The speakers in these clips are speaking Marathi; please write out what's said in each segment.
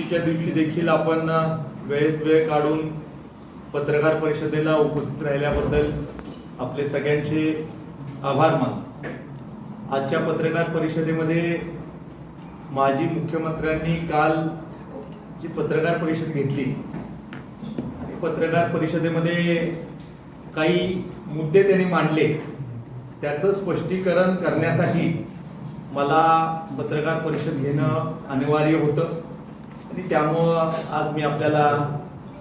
च्या दिवशी देखील आपण वेळेत वेळ काढून पत्रकार परिषदेला उपस्थित राहिल्याबद्दल आपले सगळ्यांचे आभार मानतो। आजच्या पत्रकार परिषदेमध्ये माजी मुख्यमंत्र्यांनी काल जी पत्रकार परिषद घेतली आणि पत्रकार परिषदेमध्ये काही मुद्दे त्यांनी मांडले, त्याचं स्पष्टीकरण करण्यासाठी मला पत्रकार परिषद घेणं अनिवार्य होतं आणि त्यामुळं आज मी आपल्याला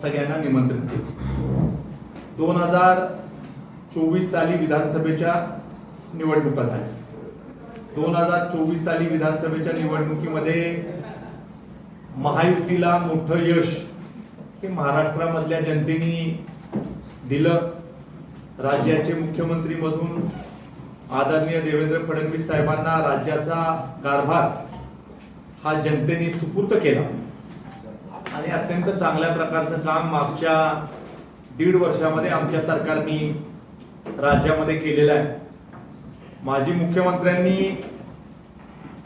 सगळ्यांना निमंत्रित केलं। 2024 साली विधानसभेच्या निवडणुका झाल्या। 2024 साली विधानसभेच्या निवडणुकीमध्ये महायुतीला मोठं यश हे महाराष्ट्रामधल्या जनतेने दिलं। राज्याचे मुख्यमंत्री म्हणून आदरणीय देवेंद्र फडणवीस साहेबांना राज्याचा कारभार हा जनतेने सुपूर्द केला आणि अत्यंत चांगल्या प्रकारचं काम मागच्या 1.5 वर्षामध्ये आमच्या सरकारने राज्यामध्ये केलेलं आहे। माजी मुख्यमंत्र्यांनी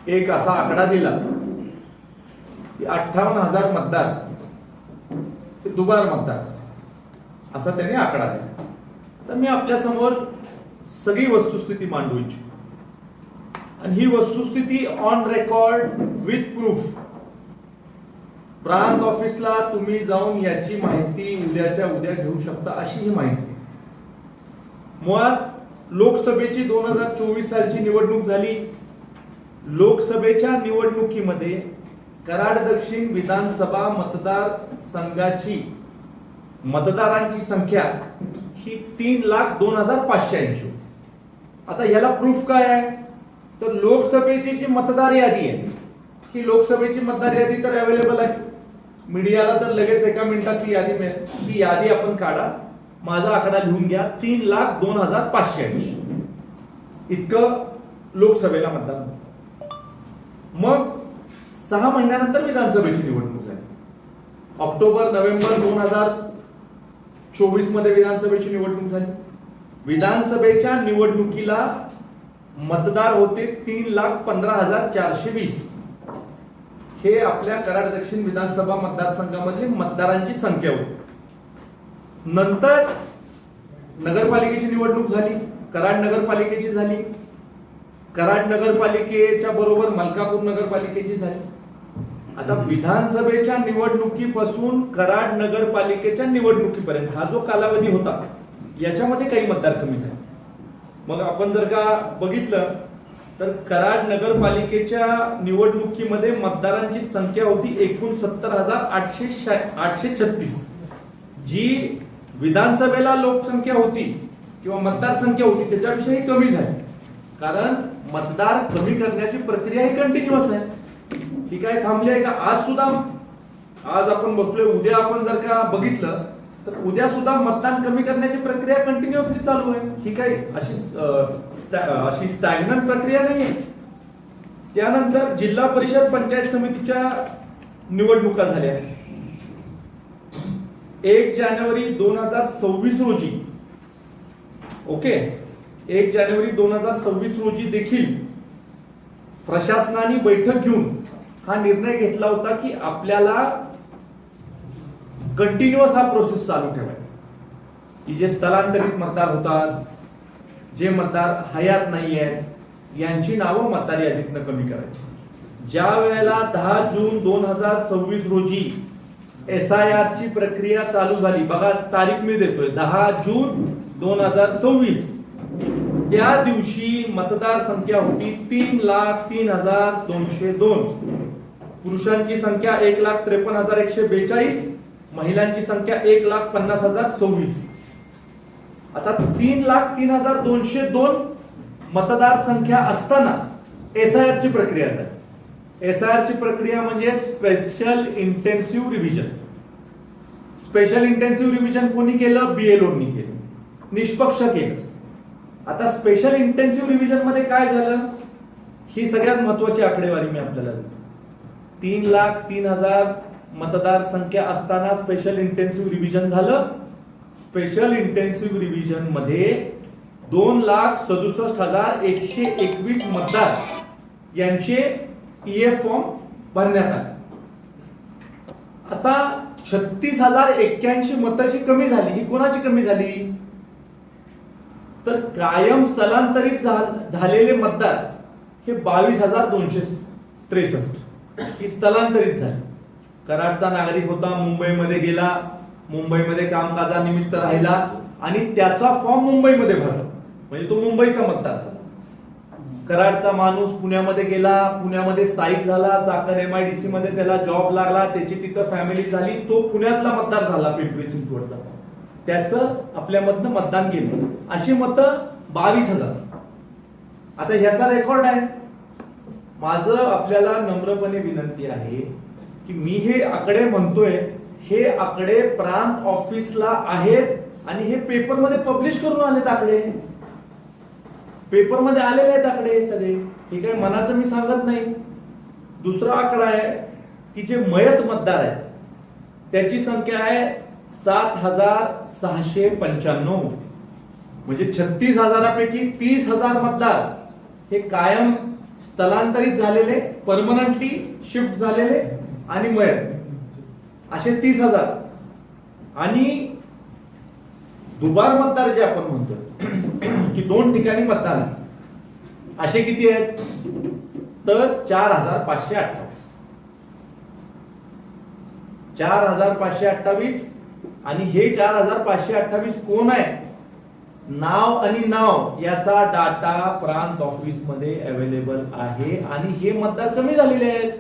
एक असा आकडा दिला की 58,000 मतदार हे दुबार मतदार असा त्यांनी आकडा दिला। तर मी आपल्या समोर सगळी वस्तुस्थिती मांडू इच्छितो आणि ही वस्तुस्थिती ऑन रेकॉर्ड विथ प्रूफ प्रांत ऑफिसला तुम्ही जाऊन याची माहिती उद्याच्या उद्या घेऊ शकता अशी ही माहिती। मुळात लोकसभेची 2024 सालची निवडणूक झाली। लोकसभेच्या निवडणुकीमध्ये कराड दक्षिण विधानसभा मतदार संघाची मतदारांची संख्या ही 3,02,580। आता याला प्रूफ काय आहे तर लोकसभेची जी मतदार यादी आहे ही लोकसभेची मतदार यादी तर अवेलेबल आहे, मीडियाला तर लगेच एका मिनिटात ती यादी मिळेल। ती यादी आपण काढा, माझा आकडा लिहून घ्या, 3,02,580 इतकं लोकसभेला मतदान। मग 6 महिन्यानंतर विधानसभेची निवडणूक झाली। ऑक्टोबर नोव्हेंबर 2024 मध्ये विधानसभेची निवडणूक झाली। विधानसभेच्या निवडणुकीला मतदार होते 3,15,420। हे आपल्या कराड दक्षिण विधानसभा मतदारसंघामधली मतदारांची संख्या होती। नंतर नगरपालिकेची निवडणूक झाली, कराड नगरपालिकेची झाली, कराड नगरपालिकेच्या बरोबर मलकापूर नगरपालिकेची झाली। आता विधानसभेच्या निवडणुकीपासून कराड नगरपालिकेच्या निवडणुकीपर्यंत हा जो कालावधी होता याच्यामध्ये काही मतदार कमी झाले। मग आपण जर का बघितलं तर कराड नगरपालिकेच्या निवडणुकीमध्ये मतदारांची संख्या होती 69,836, जी विधानसभेला लोकसंख्या होती किंवा मतदार संख्या होती त्याच्यापेक्षाही कमी झाली, कारण मतदार कमी करण्याची प्रक्रिया ही कंटिन्युअस आहे। ही काय थांबली आहे का? आज सुद्धा आज आपण बसलोय, उद्या आपण जर का बघितलं तर उद्या सुद्धा मतदान कमी करण्याची प्रक्रिया कंटिन्युअसली चालू आहे। ही काय अशी स्टॅग्नंट प्रक्रिया नाही। त्यानंतर जिल्हा परिषद पंचायत समितीच्या निवडणुका झाल्या 1 जानेवारी 2026 रोजी। ओके, 1 जानेवारी 2026 रोजी देखील प्रशासनाने बैठक घेऊन हा निर्णय घेतला होता की आपल्याला कंटिन्युअस हा प्रोसेस चालू ठेवायचा, की जे स्थलांतरित मतदार होतात, जे मतदार हयात नाही आहेत यांची नावं मतदार यादीतनं कमी करायची। ज्या वेळेला 10 जून 2026 रोजी SIR ची प्रक्रिया चालू झाली, बघा तारीख मी देतोय 10 जून 2026, त्या दिवशी मतदार संख्या होती 3,03,202। पुरुषांची संख्या 1,53,142, महिलांची संख्या 1,50,026। आता 3,03,202 मतदार संख्या असताना SIR ची प्रक्रिया झाली। SIR ची प्रक्रिया म्हणजे special intensive revision. Special intensive revision कोणी केलं? BLOनी केलं, निष्पक्ष केलं। आता स्पेशल इंटेन्सिव्ह रिव्हिजन मध्ये काय झालं ही सगळ्यात महत्वाची आकडेवारी मी आपल्याला देतो। 3,03,000 मतदार संख्या असताना स्पेशल इंटेन्सिव्ह रिव्हिजन झालं। स्पेशल इंटेन्सिव्ह रिव्हिजन मध्ये 2,67,121 मतदार यांचे EF फॉर्म भरण्यात आले। आता 36,081 मतं जी कमी झाली ही कोणाची कमी झाली? तर कायम स्थलांतरित झालेले मतदार हे 22,263 ही स्थलांतरित झाले. कराडचा नागरिक होता, मुंबईमध्ये गेला, मुंबईमध्ये कामकाजानिमित्त राहिला आणि त्याचा फॉर्म मुंबईमध्ये भरला, म्हणजे तो मुंबईचा मतदार झाला. कराडचा माणूस पुण्यामध्ये गेला, पुण्यामध्ये स्थायिक झाला, चाकण MIDC मध्ये त्याला जॉब लागला, त्याची तिथं फॅमिली झाली, तो पुण्यातला मतदार झाला पिंपरी चिंचवडचा. त्याचं आपल्यामधनं मतदान केलं. अशी मतं 22,000. आता ह्याचा रेकॉर्ड आहे. माझं आपल्याला नम्रपणे विनंती आहे की मी हे आकडे म्हणतोय, हे आकडे प्रांत ऑफिसला आहेत आणि हे पेपरमध्ये पब्लिश करून आलेत आकडे, पेपरमध्ये आलेले आहेत आकडे सगळे. हे काही मनाचं मी सांगत नाही. दुसरा आकडा आहे की जे मयत मतदार आहेत त्याची संख्या आहे 7,695. म्हणजे 36,000पैकी 30,000 मतदार हे कायम स्थलांतरित झालेले, परमनंटली शिफ्ट झालेले आणि मयत, असे 30,000. आणि दुबार मतदार जे आपण म्हणतो की 2 ठिकाणी मतदान, असे किती आहेत? तर 4,528. 4,528. आणि हे 4,528 कोण आहे? नाव आणि नाव याचा डाटा प्रांत ऑफिस मध्ये अवेलेबल आहे. आणि हे मतदार कमी झालेले आहेत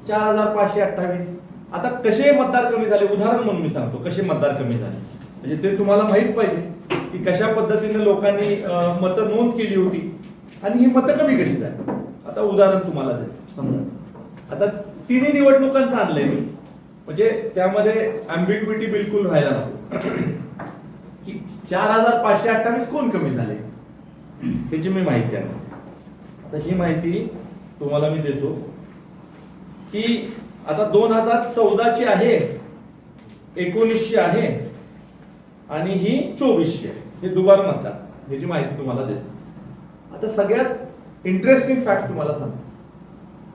4,528. आता कसे मतदार कमी झाले, उदाहरण म्हणून मी सांगतो कसे मतदार कमी झाले, म्हणजे ते तुम्हाला माहित पाहिजे की कशा पद्धतीने लोकांनी मतं नोंद केली होती आणि ही मतं कमी कशी झाली. आता उदाहरण तुम्हाला देतो. समजा आता तिन्ही निवडणुकांचं आणलंय मी, म्हणजे त्यामध्ये अँबिग्विटी बिलकुल व्हायला नको की 4,528 कोण कमी झाले त्याची मी माहिती आहे. आता ही माहिती तुम्हाला मी देतो की आता 2014 आहे, 1900 आहे आणि ही 2400 आहे. हे दुबार मतदार, ह्याची माहिती तुम्हाला देतो. आता सगळ्यात इंटरेस्टिंग फॅक्ट तुम्हाला सांगतो,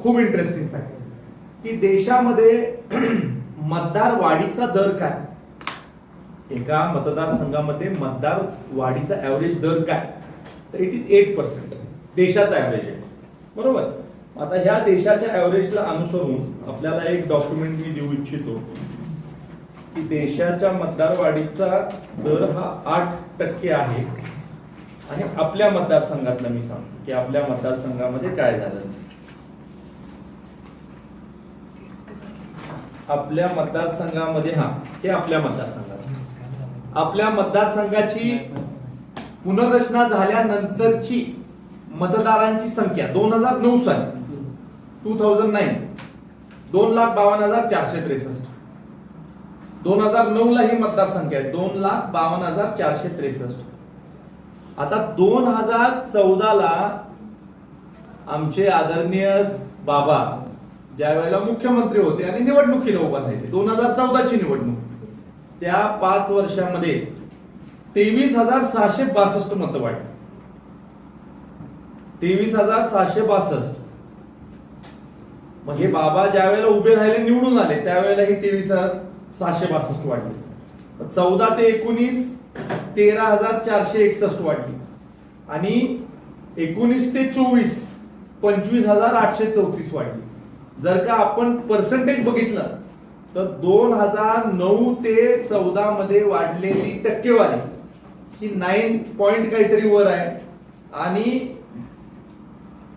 खूप इंटरेस्टिंग फॅक्ट, की देशामध्ये मतदार वाढीचा दर काय, एका मतदारसंघामध्ये मतदार वाढीचा ऍव्हरेज दर काय, तर इट इज 8%. देशाचा ऍव्हरेज आहे, बरोबर. आता ह्या देशाच्या ऍव्हरेजला अनुसरून आपल्याला एक डॉक्युमेंट मी देऊ इच्छितो की देशाच्या मतदार वाढीचा दर हा 8% आहे. आणि आपल्या मतदारसंघातलं मी सांगतो की आपल्या मतदारसंघामध्ये काय झालं. आपल्या मतदारसंघामध्ये, हे आपल्या मतदारसंघात, आपल्या मतदारसंघाची पुनर्रचना झाल्यानंतरची मतदारांची संख्या 2009 साली 2009 2,52,463. 2009 ला ही मतदारसंख्या आहे 2,52,463. आता 2014 ला आमचे आदरणीय बाबा ज्या वेळेला मुख्यमंत्री होते आणि निवडणुकीला उभा राहिले, 2014 ची निवडणूक, त्या 5 वर्षामध्ये 23,662 मतं वाढली. 23,662. मग हे बाबा ज्या वेळेला उभे राहिले, निवडून आले, त्यावेळेला ही 23,662 वाढली. 14 ते 19 13,461 वाढली. आणि 19 ते 24 25,834 वाढली. जर का आपण पर्सेंटेज बघितलं तर 2009 ते 14 मध्ये वाढलेली टक्केवारी ही 9 पॉइंट काहीतरी वर आहे. आणि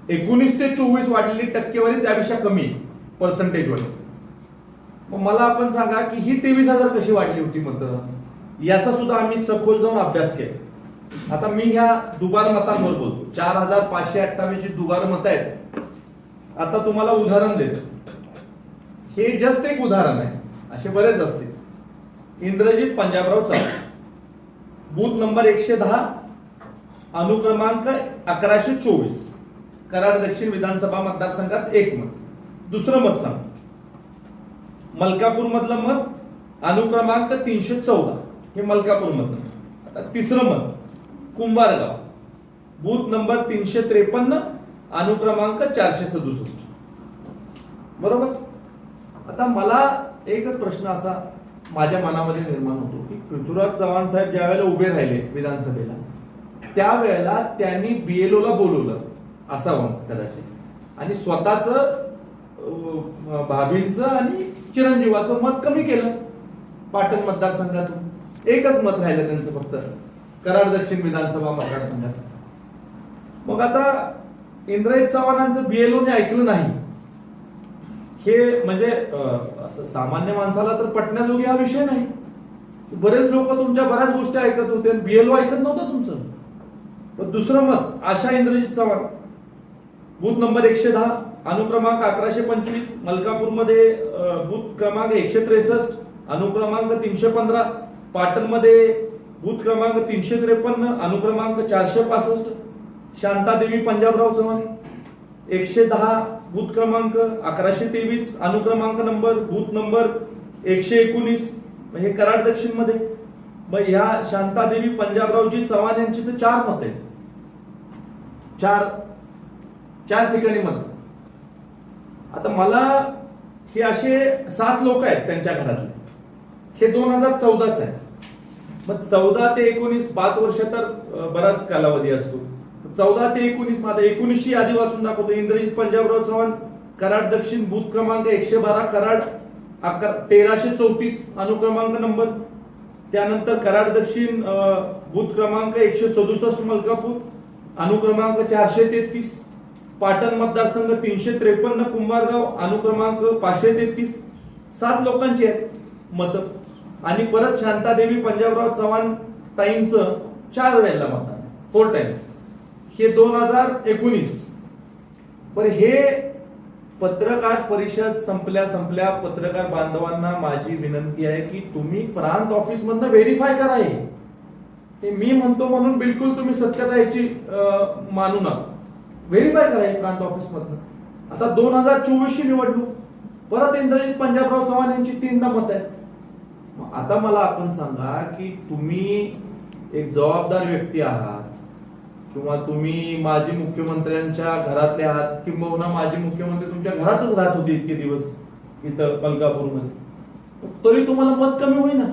19 ते 24 वाढलेली टक्केवारी त्यापेक्षा कमी पर्सेंटेज वाईज. मग मला आपण सांगा की ही 23,000 कशी वाढली होती मतं, याचा सुद्धा आम्ही सखोल जाऊन अभ्यास केला. आता मी ह्या दुबार मतांवर बोलतो. 4,528 जी दुबार मतं आहेत. आता तुम्हाला उदाहरण देतो, हे जस्ट एक उदाहरण आहे, असे बरेच असते. इंद्रजित पंजाबराव चव्हाण, बूथ नंबर 110, अनुक्रमांक 1124, कराड दक्षिण विधानसभा मतदारसंघात 1 मत. दुसरं मत सांग, मलकापूर मधलं मत, अनुक्रमांक 314, हे मलकापूर मधलं. आता तिसरं मत कुंभारगाव, बूथ नंबर 353, अनुक्रमांक 467, बरोबर. आता मला एकच प्रश्न असा माझ्या मनामध्ये निर्माण होतो की पृथ्वीराज चव्हाण साहेब ज्या वेळेला उभे राहिले विधानसभेला त्यावेळेला त्यांनी BLO ला बोलवलं असावं कदाचित आणि स्वतःच भाभींचं आणि चिरंजीवाचं मत कमी केलं पाटण मतदारसंघातून एकच मत राहिलं त्यांचं फक्त कराड दक्षिण विधानसभा मतदारसंघात मग आता इंद्रजित चव्हाणांचं BLO ने ऐकलं नाही हे म्हणजे असं सामान्य माणसाला तर पटण्याजोगी हा विषय नाही बरेच लोक तुमच्या बऱ्याच गोष्टी ऐकत होते BLO ऐकत नव्हतं तुमचं पण दुसरं मत आशा इंद्रजित चव्हाण बूथ नंबर 110 अनुक्रमांक 1125 मलकापूरमध्ये बूथ क्रमांक 163 अनुक्रमांक 315 पाटणमध्ये बूथ क्रमांक 353 अनुक्रमांक 465 शांतादेवी पंजाबराव चव्हाण 110 बूथ क्रमांक 1123 अनुक्रमांक नंबर बूथ नंबर 119 हे कराड दक्षिण मध्ये मग ह्या शांतादेवी पंजाबरावजी चव्हाण यांची तर 4 मत आहेत चार ठिकाणी मत आता मला हे असे 7 लोक आहेत त्यांच्या घरातले हे 2014च आहे मग 14 ते 19 5 वर्ष तर बराच कालावधी असतो 14 ते 19 माझा 19ची यादी वाचून दाखवतो इंद्रजित पंजाबराव चव्हाण कराड दक्षिण बूथ क्रमांक 112 कराड 1334 अनुक्रमांक नंबर त्यानंतर कराड दक्षिण बूथ क्रमांक 167 मलकापूर अनुक्रमांक 433 पाटण मतदारसंघ 353 कुंभारगाव अनुक्रमांक 533 7 लोकांची आहेत मत आणि परत शांतादेवी पंजाबराव चव्हाण ताईंचं 4 वेळेला मतदान 4 टाइम्स हे 2019 पण हे पत्रकार परिषद संपल्या पत्रकार बांधवांना माझी विनंती आहे की तुम्ही प्रांत ऑफिस मधनं व्हेरीफाय करा हे मी म्हणतो म्हणून बिलकुल तुम्ही सत्यता याची मानू नका व्हेरीफाय करा हे प्रांत ऑफिस मधनं आता 2024 ची निवडणूक परत इंद्रजित पंजाबराव चव्हाण यांची 3दा मत आहे आता मला आपण सांगा की तुम्ही एक जबाबदार व्यक्ती आहात किंवा तुम्ही माजी मुख्यमंत्र्यांच्या घरातले आहात किंबहुना माजी मुख्यमंत्री तुमच्या घरातच राहत होते इतके दिवस इथं मलकापूरमध्ये तरी तुम्हाला मत कमी होईना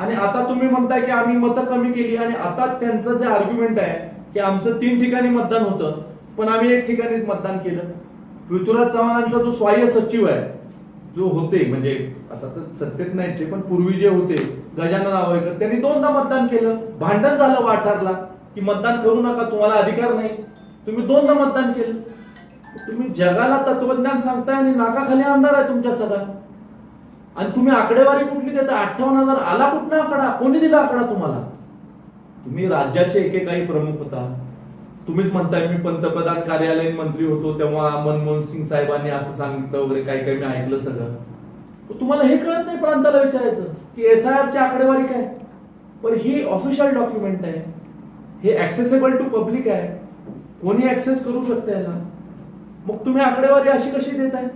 आणि आता तुम्ही म्हणताय की आम्ही मतं कमी केली आणि आता त्यांचं जे आर्ग्युमेंट आहे की आमचं 3 ठिकाणी मतदान होतं पण आम्ही 1 ठिकाणीच मतदान केलं पृथ्वीराज चव्हाणांचा जो सहाय्य सचिव आहे जो होते म्हणजे आता तर सत्तेत नाही पण पूर्वी जे होते गजानन आवळेकर त्यांनी 2दा मतदान केलं भांडण झालं वाठारला की मतदान करू नका तुम्हाला अधिकार नाही तुम्ही 2दा मतदान केलं तुम्ही जगाला तत्वज्ञान सांगताय आणि नाकाखाली आमदार आहे तुमच्या सगळा आणि तुम्ही आकडेवारी कुठली देता 58,000 आला कुठला आकडा कोणी दिला आकडा तुम्हाला तुम्ही राज्याचे एकेकाही प्रमुख होता तुम्हीच म्हणताय मी पंतप्रधान कार्यालयीन मंत्री होतो तेव्हा मनमोहन सिंग साहेबांनी असं सांगितलं वगैरे काही मी ऐकलं सगळं तुम्हाला हे कळत नाही प्रांताला विचारायचं की SIR ची आकडेवारी काय पण ही ऑफिशियल डॉक्युमेंट आहे हे ऍक्सेसेबल टू पब्लिक आहे कोणी ऍक्सेस करू शकते याला मग तुम्ही आकडेवारी अशी कशी देताय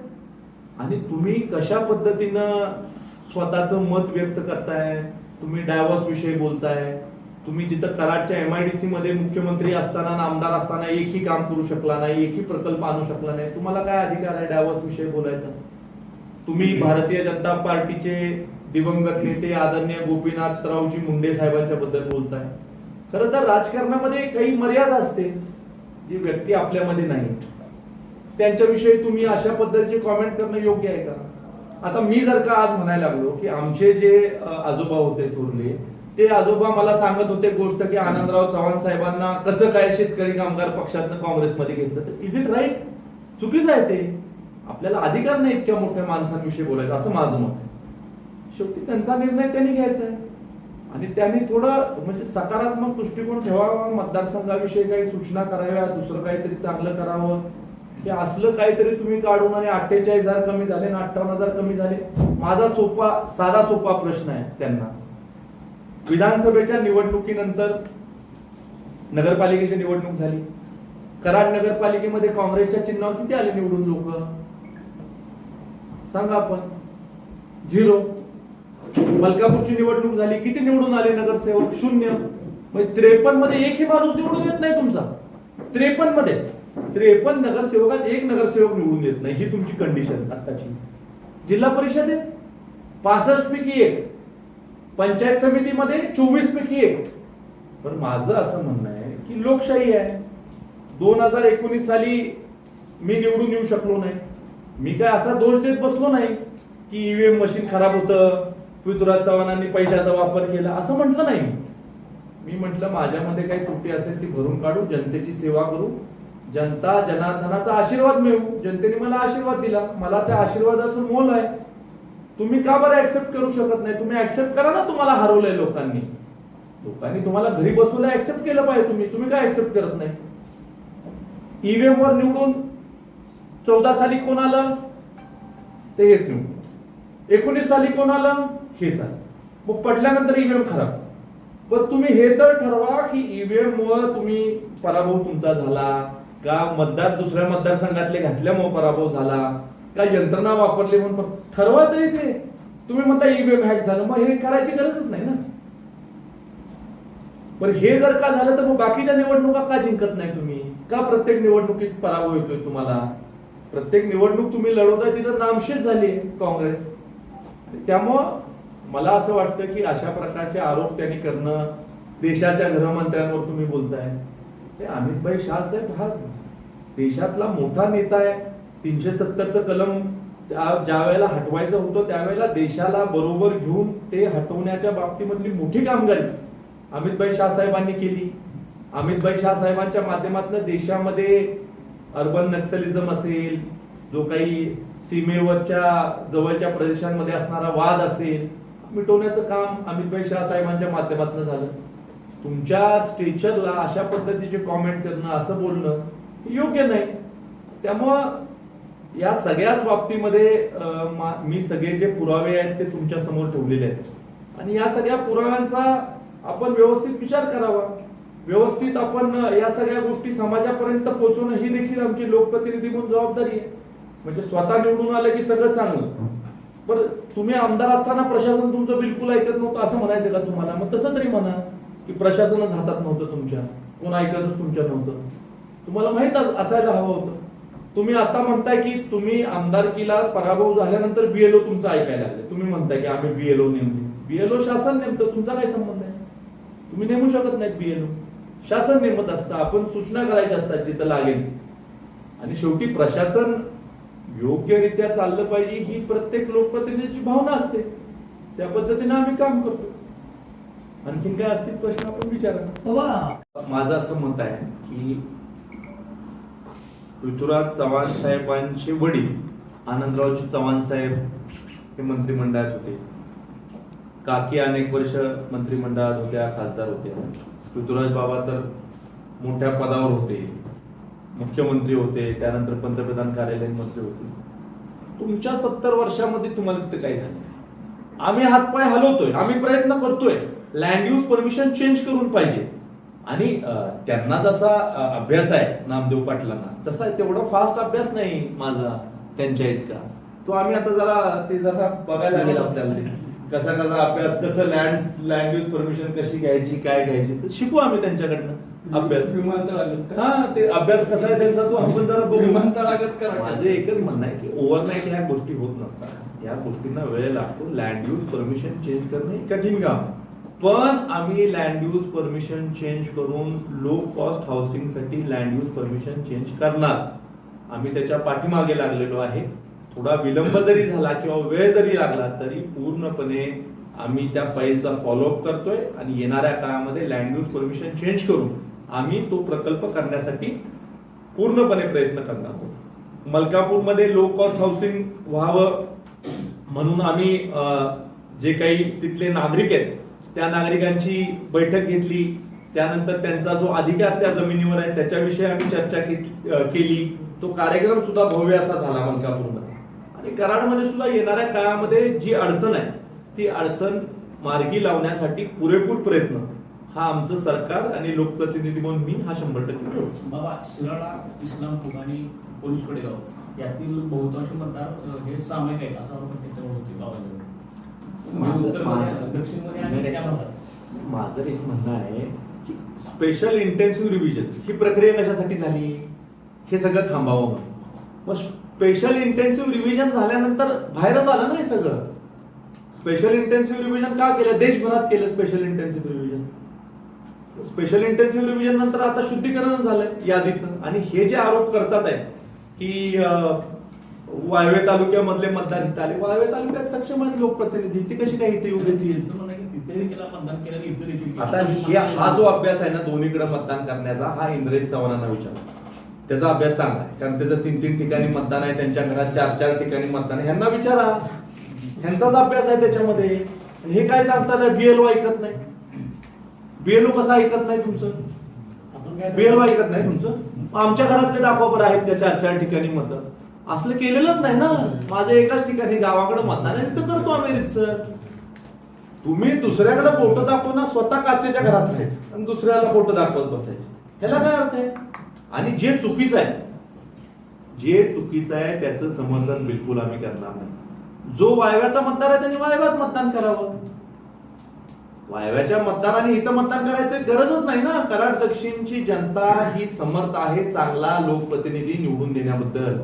आणि तुम्ही कशा पद्धतीनं स्वतःचं मत व्यक्त करताय तुम्ही डायव्हर्स विषयी बोलताय तुम्ही जिथं कराडच्या MIDC मध्ये मुख्यमंत्री असताना आमदार असताना एकही काम करू शकला नाही एकही प्रकल्प आणू शकला नाही तुम्हाला काय अधिकार आहे डायव्हर्स विषयी बोलायचा तुम्ही भारतीय जनता पार्टीचे दिवंगत नेते आदरणीय गोपीनाथरावजी मुंडे साहेबांच्या बद्दल बोलताय खरं तर राजकारणामध्ये काही मर्यादा असते जी व्यक्ती आपल्यामध्ये नाही त्यांच्याविषयी तुम्ही अशा पद्धतीचे कॉमेंट करणं योग्य आहे का आता मी जर का आज म्हणायला लागलो की आमचे जे आजोबा होते थोरले ते आजोबा मला सांगत होते गोष्ट की आनंदराव चव्हाण साहेबांना कसं काय शेतकरी कामगार पक्षातनं काँग्रेसमध्ये घेतलं तर इज इट राईट चुकीचं आहे ते आपल्याला अधिकार नाही इतक्या मोठ्या माणसांविषयी बोलायचं असं माझं मत आहे शेवटी त्यांचा निर्णय त्यांनी घ्यायचा आहे आणि त्यांनी थोडं म्हणजे सकारात्मक दृष्टिकोन ठेवावा मतदारसंघाविषयी काही सूचना कराव्या दुसरं काहीतरी चांगलं करावं हे असलं काहीतरी तुम्ही काढून आणि 48,000 कमी झाले आणि 58,000 कमी झाले माझा साधा सोपा प्रश्न आहे त्यांना विधानसभेच्या निवडणुकीनंतर नगरपालिकेची निवडणूक झाली कराड नगरपालिकेमध्ये काँग्रेसच्या चिन्हावर किती आले निवडून लोक सांगा आपण 0 मलकापूरची निवडणूक झाली किती निवडून आले नगरसेवक 0 म्हणजे 53 मध्ये एकही माणूस निवडून येत नाही तुमचा 53 मध्ये 53 नगरसेवकात एक नगरसेवक निवडून येत नाही ही तुमची कंडिशन आताची जिल्हा परिषदेत 65 पैकी 1, पंचायत समितीमध्ये 24 पैकी 1. पण माझं असं म्हणणं आहे की लोकशाही आहे. 2019 साली मी निवडून येऊ शकलो नाही. मी काय असा दोष देत बसलो नाही की ईव्हीएम मशीन खराब होतं, पृथ्वीराज चव्हाणांनी पैशाचा वापर केला, असं म्हटलं नाही. मी म्हटलं माझ्यामध्ये काही त्रुटी असेल ती भरून काढू, जनतेची सेवा करू, जनता जनार्दनाचा आशीर्वाद मिळवू. जनतेने मला आशीर्वाद दिला, मला त्या आशीर्वादाचं मोल आहे. तुम्ही का बरं ऍक्सेप्ट करू शकत नाही? तुम्ही ऍक्सेप्ट करा ना. तुम्हाला हरवलंय लोकांनी तुम्हाला घरी बसवलं, ऍक्सेप्ट केलं पाहिजे. तुम्ही काय ऍक्सेप्ट करत नाही? ईव्हीएम वर निवडून 14 साली कोण आलं ते हेच निवडून, 19 साली कोण आलं हेच आलं. मग पडल्यानंतर ईव्हीएम खराब. पण तुम्ही हे तर ठरवा की ईव्हीएम मुळे तुम्ही पराभव तुमचा झाला का, दुसऱ्या मतदारसंघातले घातल्यामुळे पराभव झाला का, यंत्रणा वापरली म्हणून ठरवा. तरी ते तुम्ही म्हणता ईव्हीएम हॅक झालं, मग हे करायची गरजच नाही ना. पण हे जर का झालं तर मग बाकीच्या निवडणुका का जिंकत नाही तुम्ही? का प्रत्येक निवडणुकीत पराभव येतोय तुम्हाला? प्रत्येक निवडणूक तुम्ही लढवताय तिथं नामशेष झाली काँग्रेस. त्यामुळं मला असं वाटतं की अशा प्रकारचे आरोप त्यांनी करणं, देशाच्या गृहमंत्र्यांवर तुम्ही बोलताय, ते अमितभाई शाह साहेब हा देशातला मोठा नेता आहे. 370चं कलम ज्या वेळेला हटवायचं होतं त्यावेळेला देशाला बरोबर घेऊन ते हटवण्याच्या बाबतीमधली मोठी कामगिरी अमितभाई शाह साहेबांनी केली. अमितभाई शाह साहेबांच्या माध्यमातून देशामध्ये अर्बन नक्सलिझम असेल, जो काही सीमेवरच्या जवळच्या प्रदेशांमध्ये असणारा वाद असेल, मिटवण्याचं काम अमितभाई शाह साहेबांच्या माध्यमातून झालं. तुमच्या स्टेचरला अशा पद्धतीचे कॉमेंट करणं, असं बोलणं योग्य नाही. त्यामुळं या सगळ्याच बाबतीमध्ये मी सगळे जे पुरावे आहेत ते तुमच्या समोर ठेवलेले आहेत आणि या सगळ्या पुराव्यांचा आपण व्यवस्थित विचार करावा. व्यवस्थित आपण या सगळ्या गोष्टी समाजापर्यंत पोहोचवणं ही देखील आमची लोकप्रतिनिधी म्हणून जबाबदारी आहे. म्हणजे स्वतः निवडून आलं की सगळं चांगलं, पण तुम्ही आमदार असताना प्रशासन तुमचं बिलकुल ऐकत नव्हतं असं म्हणायचं का तुम्हाला? मग तसं तरी म्हणा की प्रशासनच हातात नव्हतं तुमच्या, कोण ऐकतच तुमच्या नव्हतं. तुम्हाला माहित असायला हवं होतं. तुम्ही आता म्हणताय की तुम्ही आमदारकीला पराभव झाल्यानंतर बीएलओ तुमचं ऐकायला लागले. तुम्ही म्हणताय की आम्ही बीएलओ नेमले. बीएलओ शासन नेमतं, तुमचा काय संबंध आहे? तुम्ही नेमू शकत नाहीत बीएलओ, शासन नेमत असतं. आपण सूचना करायच्या असतात जिथं लागेल. आणि शेवटी प्रशासन योग्यरित्या चाललं पाहिजे ही प्रत्येक लोकप्रतिनिधीची भावना असते. त्या पद्धतीने आम्ही काम करतो. आणखीन काय असतील प्रश्न आपण विचारा. माझं असं मत आहे की पृथ्वीराज चव्हाण साहेबांचे वडील आनंदरावजी चव्हाण साहेब हे मंत्रिमंडळात होते. काकी अनेक वर्ष मंत्रिमंडळात होत्या, खासदार होत्या. पृथ्वीराज बाबा तर मोठ्या पदावर होते, मुख्यमंत्री होते, त्यानंतर पंतप्रधान कार्यालयीन मंत्री होते. तुमच्या 70 वर्षामध्ये तुम्हाला तिथे काय झालं? आम्ही हातपाय हलवतोय, आम्ही प्रयत्न करतोय, लँड यूज परमिशन चेंज करून पाहिजे. आणि त्यांना जसा अभ्यास आहे नामदेव पाटलांना, तसा तेवढा फास्ट अभ्यास नाही माझा त्यांच्या इतका. तो आम्ही आता जरा बघायला लागेल आपल्याला कसा अभ्यास, कसं लँड यूज परमिशन कशी घ्यायची, काय घ्यायची, तर शिकू आम्ही त्यांच्याकडनं अभ्यास. हा, ते अभ्यास कसा आहे त्यांचा तो आपण जरा बघू. माझं एकच म्हणणं आहे की ओव्हरनाईट ह्या गोष्टी होत नसतात. या गोष्टींना वेळ लागतो. लँड यूज परमिशन चेंज करणे कठीण काम, पण आम्ही लँड यूज परमिशन चेंज करून लो कॉस्ट हाऊसिंग साठी लँड यूज परमिशन चेंज करणार. आम्ही त्याच्या पाठीमागे लागलेलो आहे. थोडा विलंब जरी झाला किंवा वेळ जरी लागला तरी पूर्णपणे आम्ही त्या फाईलचा फॉलोअप करतोय आणि येणाऱ्या काळामध्ये लँड यूज परमिशन चेंज करून आम्ही तो प्रकल्प करण्यासाठी पूर्णपणे प्रयत्न करणार आहोत. मलकापूरमध्ये लो कॉस्ट हाऊसिंग व्हावं म्हणून आम्ही जे काही तिथले नागरिक आहेत त्या नागरिकांची बैठक घेतली. त्यानंतर त्यांचा जो अधिकार त्या जमिनीवर आहे त्याच्याविषयी आम्ही चर्चा केली. तो कार्यक्रम सुद्धा भव्य असा झाला मलकापूरमध्ये. आणि कराडमध्ये सुद्धा येणाऱ्या काळामध्ये जी अडचण आहे ती अडचण मार्गी लावण्यासाठी पुरेपूर प्रयत्न हा आमचं सरकार आणि लोकप्रतिनिधी म्हणून मी हा 100% करतो. बाबा, शिराळा, इस्लामपूर आणि पोलीस कडेगाव यातील बहुतांश मतदार हे सामायिक आहेत असं आपण त्याच्यावर होते बाबांकडे. दक्षिणमध्ये आणि त्या भागात माझं एक म्हणणं आहे की स्पेशल इंटेन्सिव्ह रिव्हिजन ही प्रक्रिया कशासाठी झाली? हे सगळं थांबावं. मग स्पेशल इंटेन्सिव्ह रिव्हिजन झाल्यानंतर बाहेरच आलं नाही सगळं. स्पेशल इंटेन्सिव्ह रिव्हिजन का केलं? देशभरात केलं special intensive revision. Special intensive revision नंतर आता शुद्धीकरण झालंय यादीचं. आणि हे जे आरोप करतात आहे की वाळवे तालुक्यामधले मतदार इथं आले, वाळवे तालुक्यात सक्षम आहेत लोकप्रतिनिधी, ती कशी काय इथे येऊ देतील? त्यांचं म्हणणं आहे की तिथे केला मतदान केलं इथे देखील केलं. आता हा जो अभ्यास आहे ना दोन्हीकडे मतदान करण्याचा, हा इंद्रजित चव्हाणांना विचार. त्याचा अभ्यास चांगला आहे, कारण त्याचं 3-3 ठिकाणी मतदान आहे, त्यांच्या घरात 4-4 ठिकाणी मतदान आहे. ह्यांना विचारा, ह्यांचाच अभ्यास आहे त्याच्यामध्ये. हे काय सांगतात बीएलओ ऐकत नाही? बीएलओ कसं ऐकत नाही तुमचं? बीएलओ ऐकत नाही तुमचं? आमच्या घरातले दाखवा बरं आहेत त्या 4-4 ठिकाणी मतदान. असलं केलेलंच नाही ना. माझं एकाच ठिकाणी गावाकडे मतदान आहे, तिथं करतो आम्ही रितसर. तुम्ही दुसऱ्याकडे फोटो दाखवून स्वतः काचेच्या घरात राहायचं आणि दुसऱ्याला फोटो दाखवत बसायचे, ह्याला काय अर्थ आहे? आणि जे चुकीचं आहे त्याचं समर्थन बिलकुल आम्ही करणार नाही. जो वायव्याचा मतदार आहे त्यांनी वायव्यात मतदान करावं. वायव्याच्या मतदारांनी इथं मतदान करायचं गरजच नाही ना. कराड दक्षिणची जनता ही समर्थ आहे चांगला लोकप्रतिनिधी निवडून देण्याबद्दल.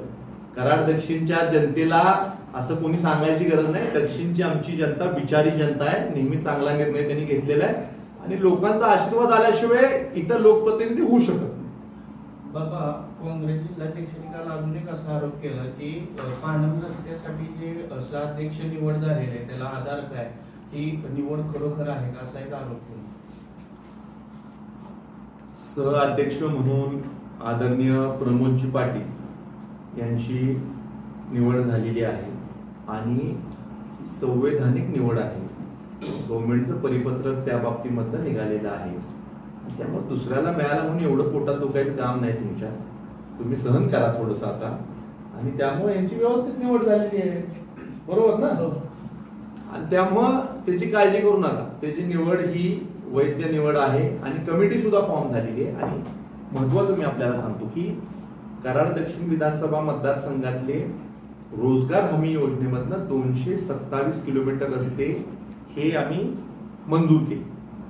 कराड दक्षिणच्या जनतेला असं कोणी सांगायची गरज नाही. दक्षिणची आमची जनता बिचारी जनता आहे, नेहमी चांगला निर्णय त्यांनी घेतलेला आहे आणि लोकांचा आशीर्वाद आल्याशिवाय इथं लोकप्रतिनिधी होऊ शकत नाही. बाबा, काँग्रेस जिल्हाध्यक्षांनी काल अजून एक असा आरोप केला की पाणंद रस्त्यासाठी जे सहअध्यक्ष निवड झालेले आहे त्याला आधार काय, ही निवड खरोखर आहे का, असा एक आरोप केला. सहअध्यक्ष म्हणून आदरणीय प्रमोदजी पाटील यांची निवड झालेली आहे आणि संवैधानिक निवड आहे. गव्हर्नमेंटचं परिपत्रक त्या बाबतीमध्ये निघालेलं आहे. त्यामुळे दुसऱ्याला मिळालं म्हणून एवढं पोटात दुखायचं काम नाही तुमच्या. तुम्ही सहन करा थोडंसं आता. आणि त्यामुळे यांची व्यवस्थित निवड झालेली आहे, बरोबर ना? आणि त्यामुळं त्याची काळजी करू नका. त्याची निवड ही वैध निवड आहे आणि कमिटी सुद्धा फॉर्म झालेली आहे. आणि महत्वाचं मी आपल्याला सांगतो की कराड दक्षिण विधानसभा मतदारसंघातले रोजगार हमी योजनेमधनं 227 किलोमीटर रस्ते हे आम्ही मंजूर केले.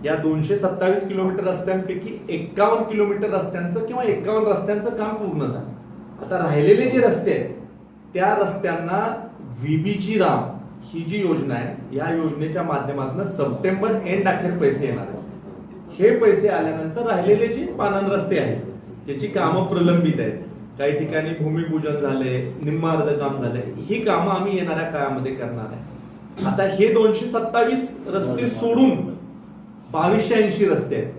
या 227 किलोमीटर रस्त्यांपैकी 51 किलोमीटर रस्त्यांचं किंवा 51 रस्त्यांचं काम पूर्ण झालं. आता राहिलेले जे रस्ते आहेत त्या रस्त्यांना VBG राम ही जी योजना आहे या योजनेच्या माध्यमातून सप्टेंबर एंड अखेर पैसे येणार आहेत. हे पैसे आल्यानंतर राहिलेले जे पानंद रस्ते आहेत त्याची कामं प्रलंबित आहेत. काही ठिकाणी भूमिपूजन झाले, निम्म अर्ध काम झालंय. ही कामं आम्ही येणाऱ्या काळामध्ये करणार आहे. आता हे 227 रस्ते सोडून 2280 रस्ते आहेत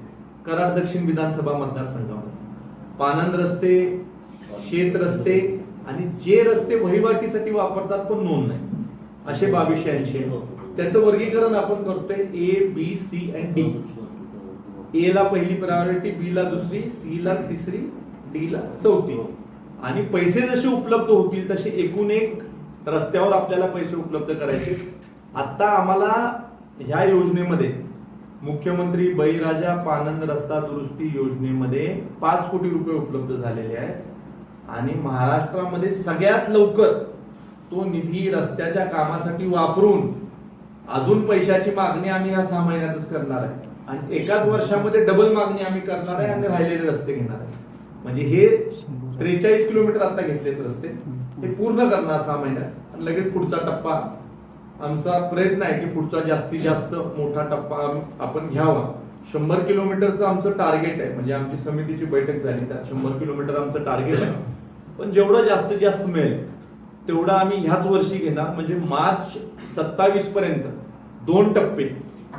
कराड दक्षिण विधानसभा मतदारसंघामध्ये. पानंद रस्ते, शेत रस्ते आणि जे रस्ते वहिवाटीसाठी वापरतात पण नोंद नाही असे 2280 आहेत. त्याचं वर्गीकरण आपण करतोय A, B, C and D. A ला पहिली प्रायोरिटी, B ला दुसरी, C ला तिसरी, D ला चौथी. आणि पैसे जसे उपलब्ध होतील तसे एकूण एक रस्त्यावर आपल्याला पैसे उपलब्ध करायचे. आता आम्हाला ह्या योजनेमध्ये मुख्यमंत्री बळीराजा पानंद रस्ता दुरुस्ती योजनेमध्ये 5 कोटी रुपये उपलब्ध झालेले आहेत आणि महाराष्ट्रामध्ये सगळ्यात लवकर तो निधी रस्त्याच्या कामासाठी वापरून अजून पैशाची मागणी आम्ही या 6 महिन्यातच करणार आहे आणि एकाच वर्षामध्ये डबल मागणी आम्ही करणार आहे आणि राहिलेले रस्ते घेणार आहे. म्हणजे हे 43 किलोमीटर आता घेतलेत रस्ते ते पूर्ण करणार 6 महिन्यात आणि लगेच पुढचा टप्पा. आमचा प्रयत्न आहे की पुढचा जास्तीत जास्त मोठा टप्पा आपण घ्यावा. 100 किलोमीटरचं आमचं टार्गेट आहे. म्हणजे आमची समितीची बैठक झाली त्यात 100 किलोमीटर आमचं टार्गेट आहे. पण जेवढं जास्तीत जास्त मिळेल तेवढं आम्ही ह्याच वर्षी घेणार. म्हणजे मार्च 27 पर्यंत 2 टप्पे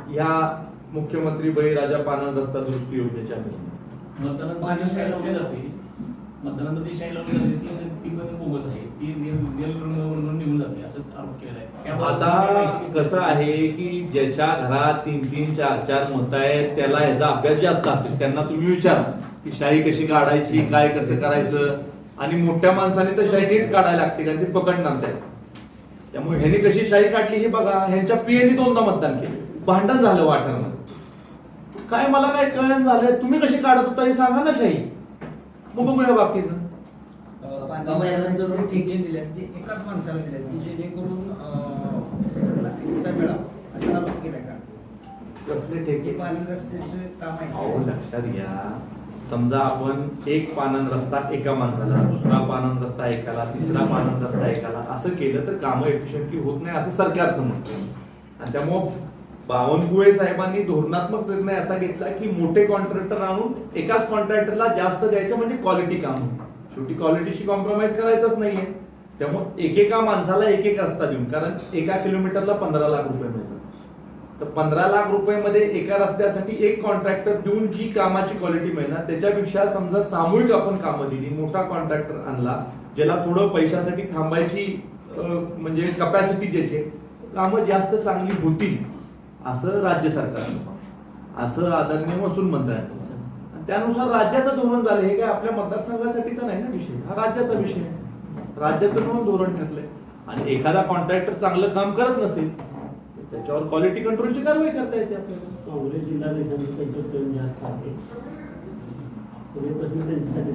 ह्या मुख्यमंत्री बळीराजा पानंद रस्ता दुरुस्ती योजनेच्या मतदानाचा जी शाही लावली जाते ती पण बोगस आहे, ती निघून जाते असं आरोप केलेला आहे. आता कसं आहे की ज्याच्या घरात 3-3, 4-4 मतं आहेत त्याला ह्याचा अभ्यास जास्त असेल. त्यांना तुम्ही विचारा की शाही कशी काढायची, काय कसं करायचं. आणि मोठ्या माणसाने तर शाही नीट काढायला लागते कारण ते पकडणार नाही. त्यामुळे ह्यांनी कशी शाही काढली हे बघा. ह्यांच्या पीएनी 2दा मतदान केले, भांडण झालं वाटरमध्ये. काय मला काय कळण झालंय, तुम्ही कशी काढत होता हे सांगा ना शाही, मग बघूया बाकीचं. ठेके दिले ते एकाच माणसाला दिले की जेणेकरून हिस्सा मिळावा असा आरोप केला का? कसले ठेके? पानंद रस्त्याचे काम आहे. अहो लक्षात घ्या, समजा आपण एक पानंद रस्ता एका माणसाला, दुसरा पानंद रस्ता एकाला, तिसरा पानंद रस्ता एकाला असं केलं तर कामं एफिशियंटली होत नाही असं सरकारचं म्हणतं. आणि त्यामुळं बावनकुळे साहेबांनी धोरणात्मक निर्णय असा घेतला की मोठे कॉन्ट्रॅक्टर आणून एकाच कॉन्ट्रॅक्टरला जास्त द्यायचं म्हणजे क्वालिटी काम होतं. शेवटी क्वालिटीशी कॉम्प्रोमाइज करायचंच नाहीये. त्यामुळे एकेका माणसाला एक रस्ता देऊन, कारण एका किलोमीटरला 15 लाख रुपये मिळतात, तर 15 लाख रुपयामध्ये एका रस्त्यासाठी एक कॉन्ट्रॅक्टर देऊन जी कामाची क्वालिटी मिळणार त्याच्यापेक्षा समजा सामूहिक आपण कामं दिली, मोठा कॉन्ट्रॅक्टर आणला ज्याला थोडं पैशासाठी थांबायची म्हणजे कपॅसिटी ज्याची कामं जास्त चांगली होतील असं राज्य सरकारचं, असं आदरणीय महसूल मंत्र्यांचं. त्यानुसार राज्याचं धोरण झालं. हे काय आपल्या मतदारसंघासाठीचा नाही ना विषय, हा राज्याचा विषय आहे. राज्याचं म्हणून धोरण ठरलंय. आणि एखादा कॉन्ट्रॅक्टर चांगलं काम करत नसेल त्याच्यावर क्वालिटी कंट्रोलची कारवाई करता येते आपल्याला. काँग्रेस जिल्हाध्यक्षांचं त्यांचं प्रेम जास्त आहे, सगळे प्रश्न त्यांच्यासाठी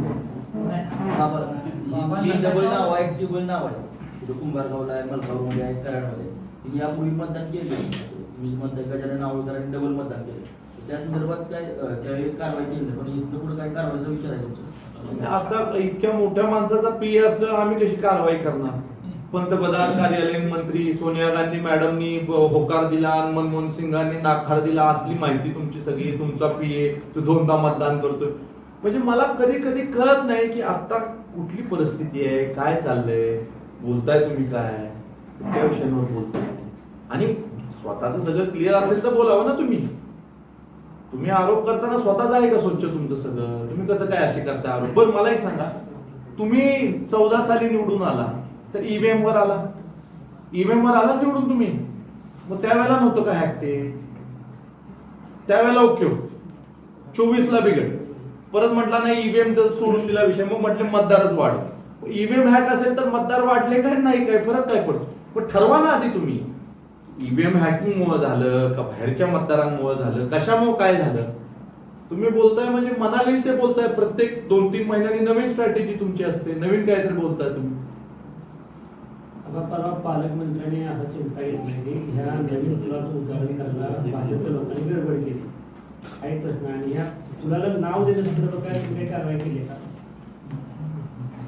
डबल नाव आहे, टिबल नाव आहे. कुठं कुंभारगावला आहे, मलकापूरमध्ये आहे, कराडमध्ये. तिने यापूर्वी मतदान केलं, मी मतदान गजानन नावळकरांनी डबल मतदान केलं. त्या संदर्भात काय त्यावेळी कारवाई केली नाही, पण इथं पुढे काय कारवाईचा विचार आहे तुमचा? आता इतक्या मोठ्या माणसाचा पीए असल्यावर आम्ही कशी कारवाई करणार? पंतप्रधान कार्यालयीन मंत्री सोनिया गांधी मॅडमनी होकार दिला, मनमोहन सिंगांनी नाकार दिला, असली माहिती तुमची सगळी, तुमचा पीए तो 2दा मतदान करतोय. म्हणजे मला कधी कधी कळत नाही की आता कुठली परिस्थिती आहे, काय चाललंय, बोलताय तुम्ही काय, कुठल्या विषयांवर बोलताय. आणि स्वतःचं सगळं क्लिअर असेल तर बोलावं ना तुम्ही. तुम्ही आरोप करताना स्वतःच आहे का स्वच्छ तुमचं सगळं? तुम्ही कसं काय असे करता आरोप? बरं मला एक सांगा, तुम्ही 14 साली निवडून आला तर ईव्हीएम वर आला, ईव्हीएम वर आला निवडून तुम्ही, मग त्यावेळेला नव्हतं का हॅक? ते त्यावेळेला ओके होत, 24 ला बिघड, परत म्हटला नाही ईव्हीएम जर सोडून दिला विषय, मग म्हटले मतदारच वाढ. ईव्हीएम हॅक असेल तर मतदार वाढले काय नाही, काय फरक काय पडतो? पण ठरवा ना आधी तुम्ही, ईव्हीएम हॅकिंग मुळे झालं का बाहेरच्या मतदारांमुळे झालं, कशामुळे काय झालं? तुम्ही बोलताय म्हणजे मनाला येईल ते बोलताय. प्रत्येक 2-3 महिन्यांनी नवीन स्ट्रॅटेजी तुमची असते, नवीन काहीतरी बोलताय तुम्ही. आता परवा पालकमंत्र्यांनी असा चिंता घेतली की ह्या नवीन पुलाचं उद्घाटन करायला भाजपच्या लोकांनी गडबड केली, काही प्रश्न. आणि ह्या पुलाला नाव देण्या संदर्भात काय तुम्ही कारवाई केली का?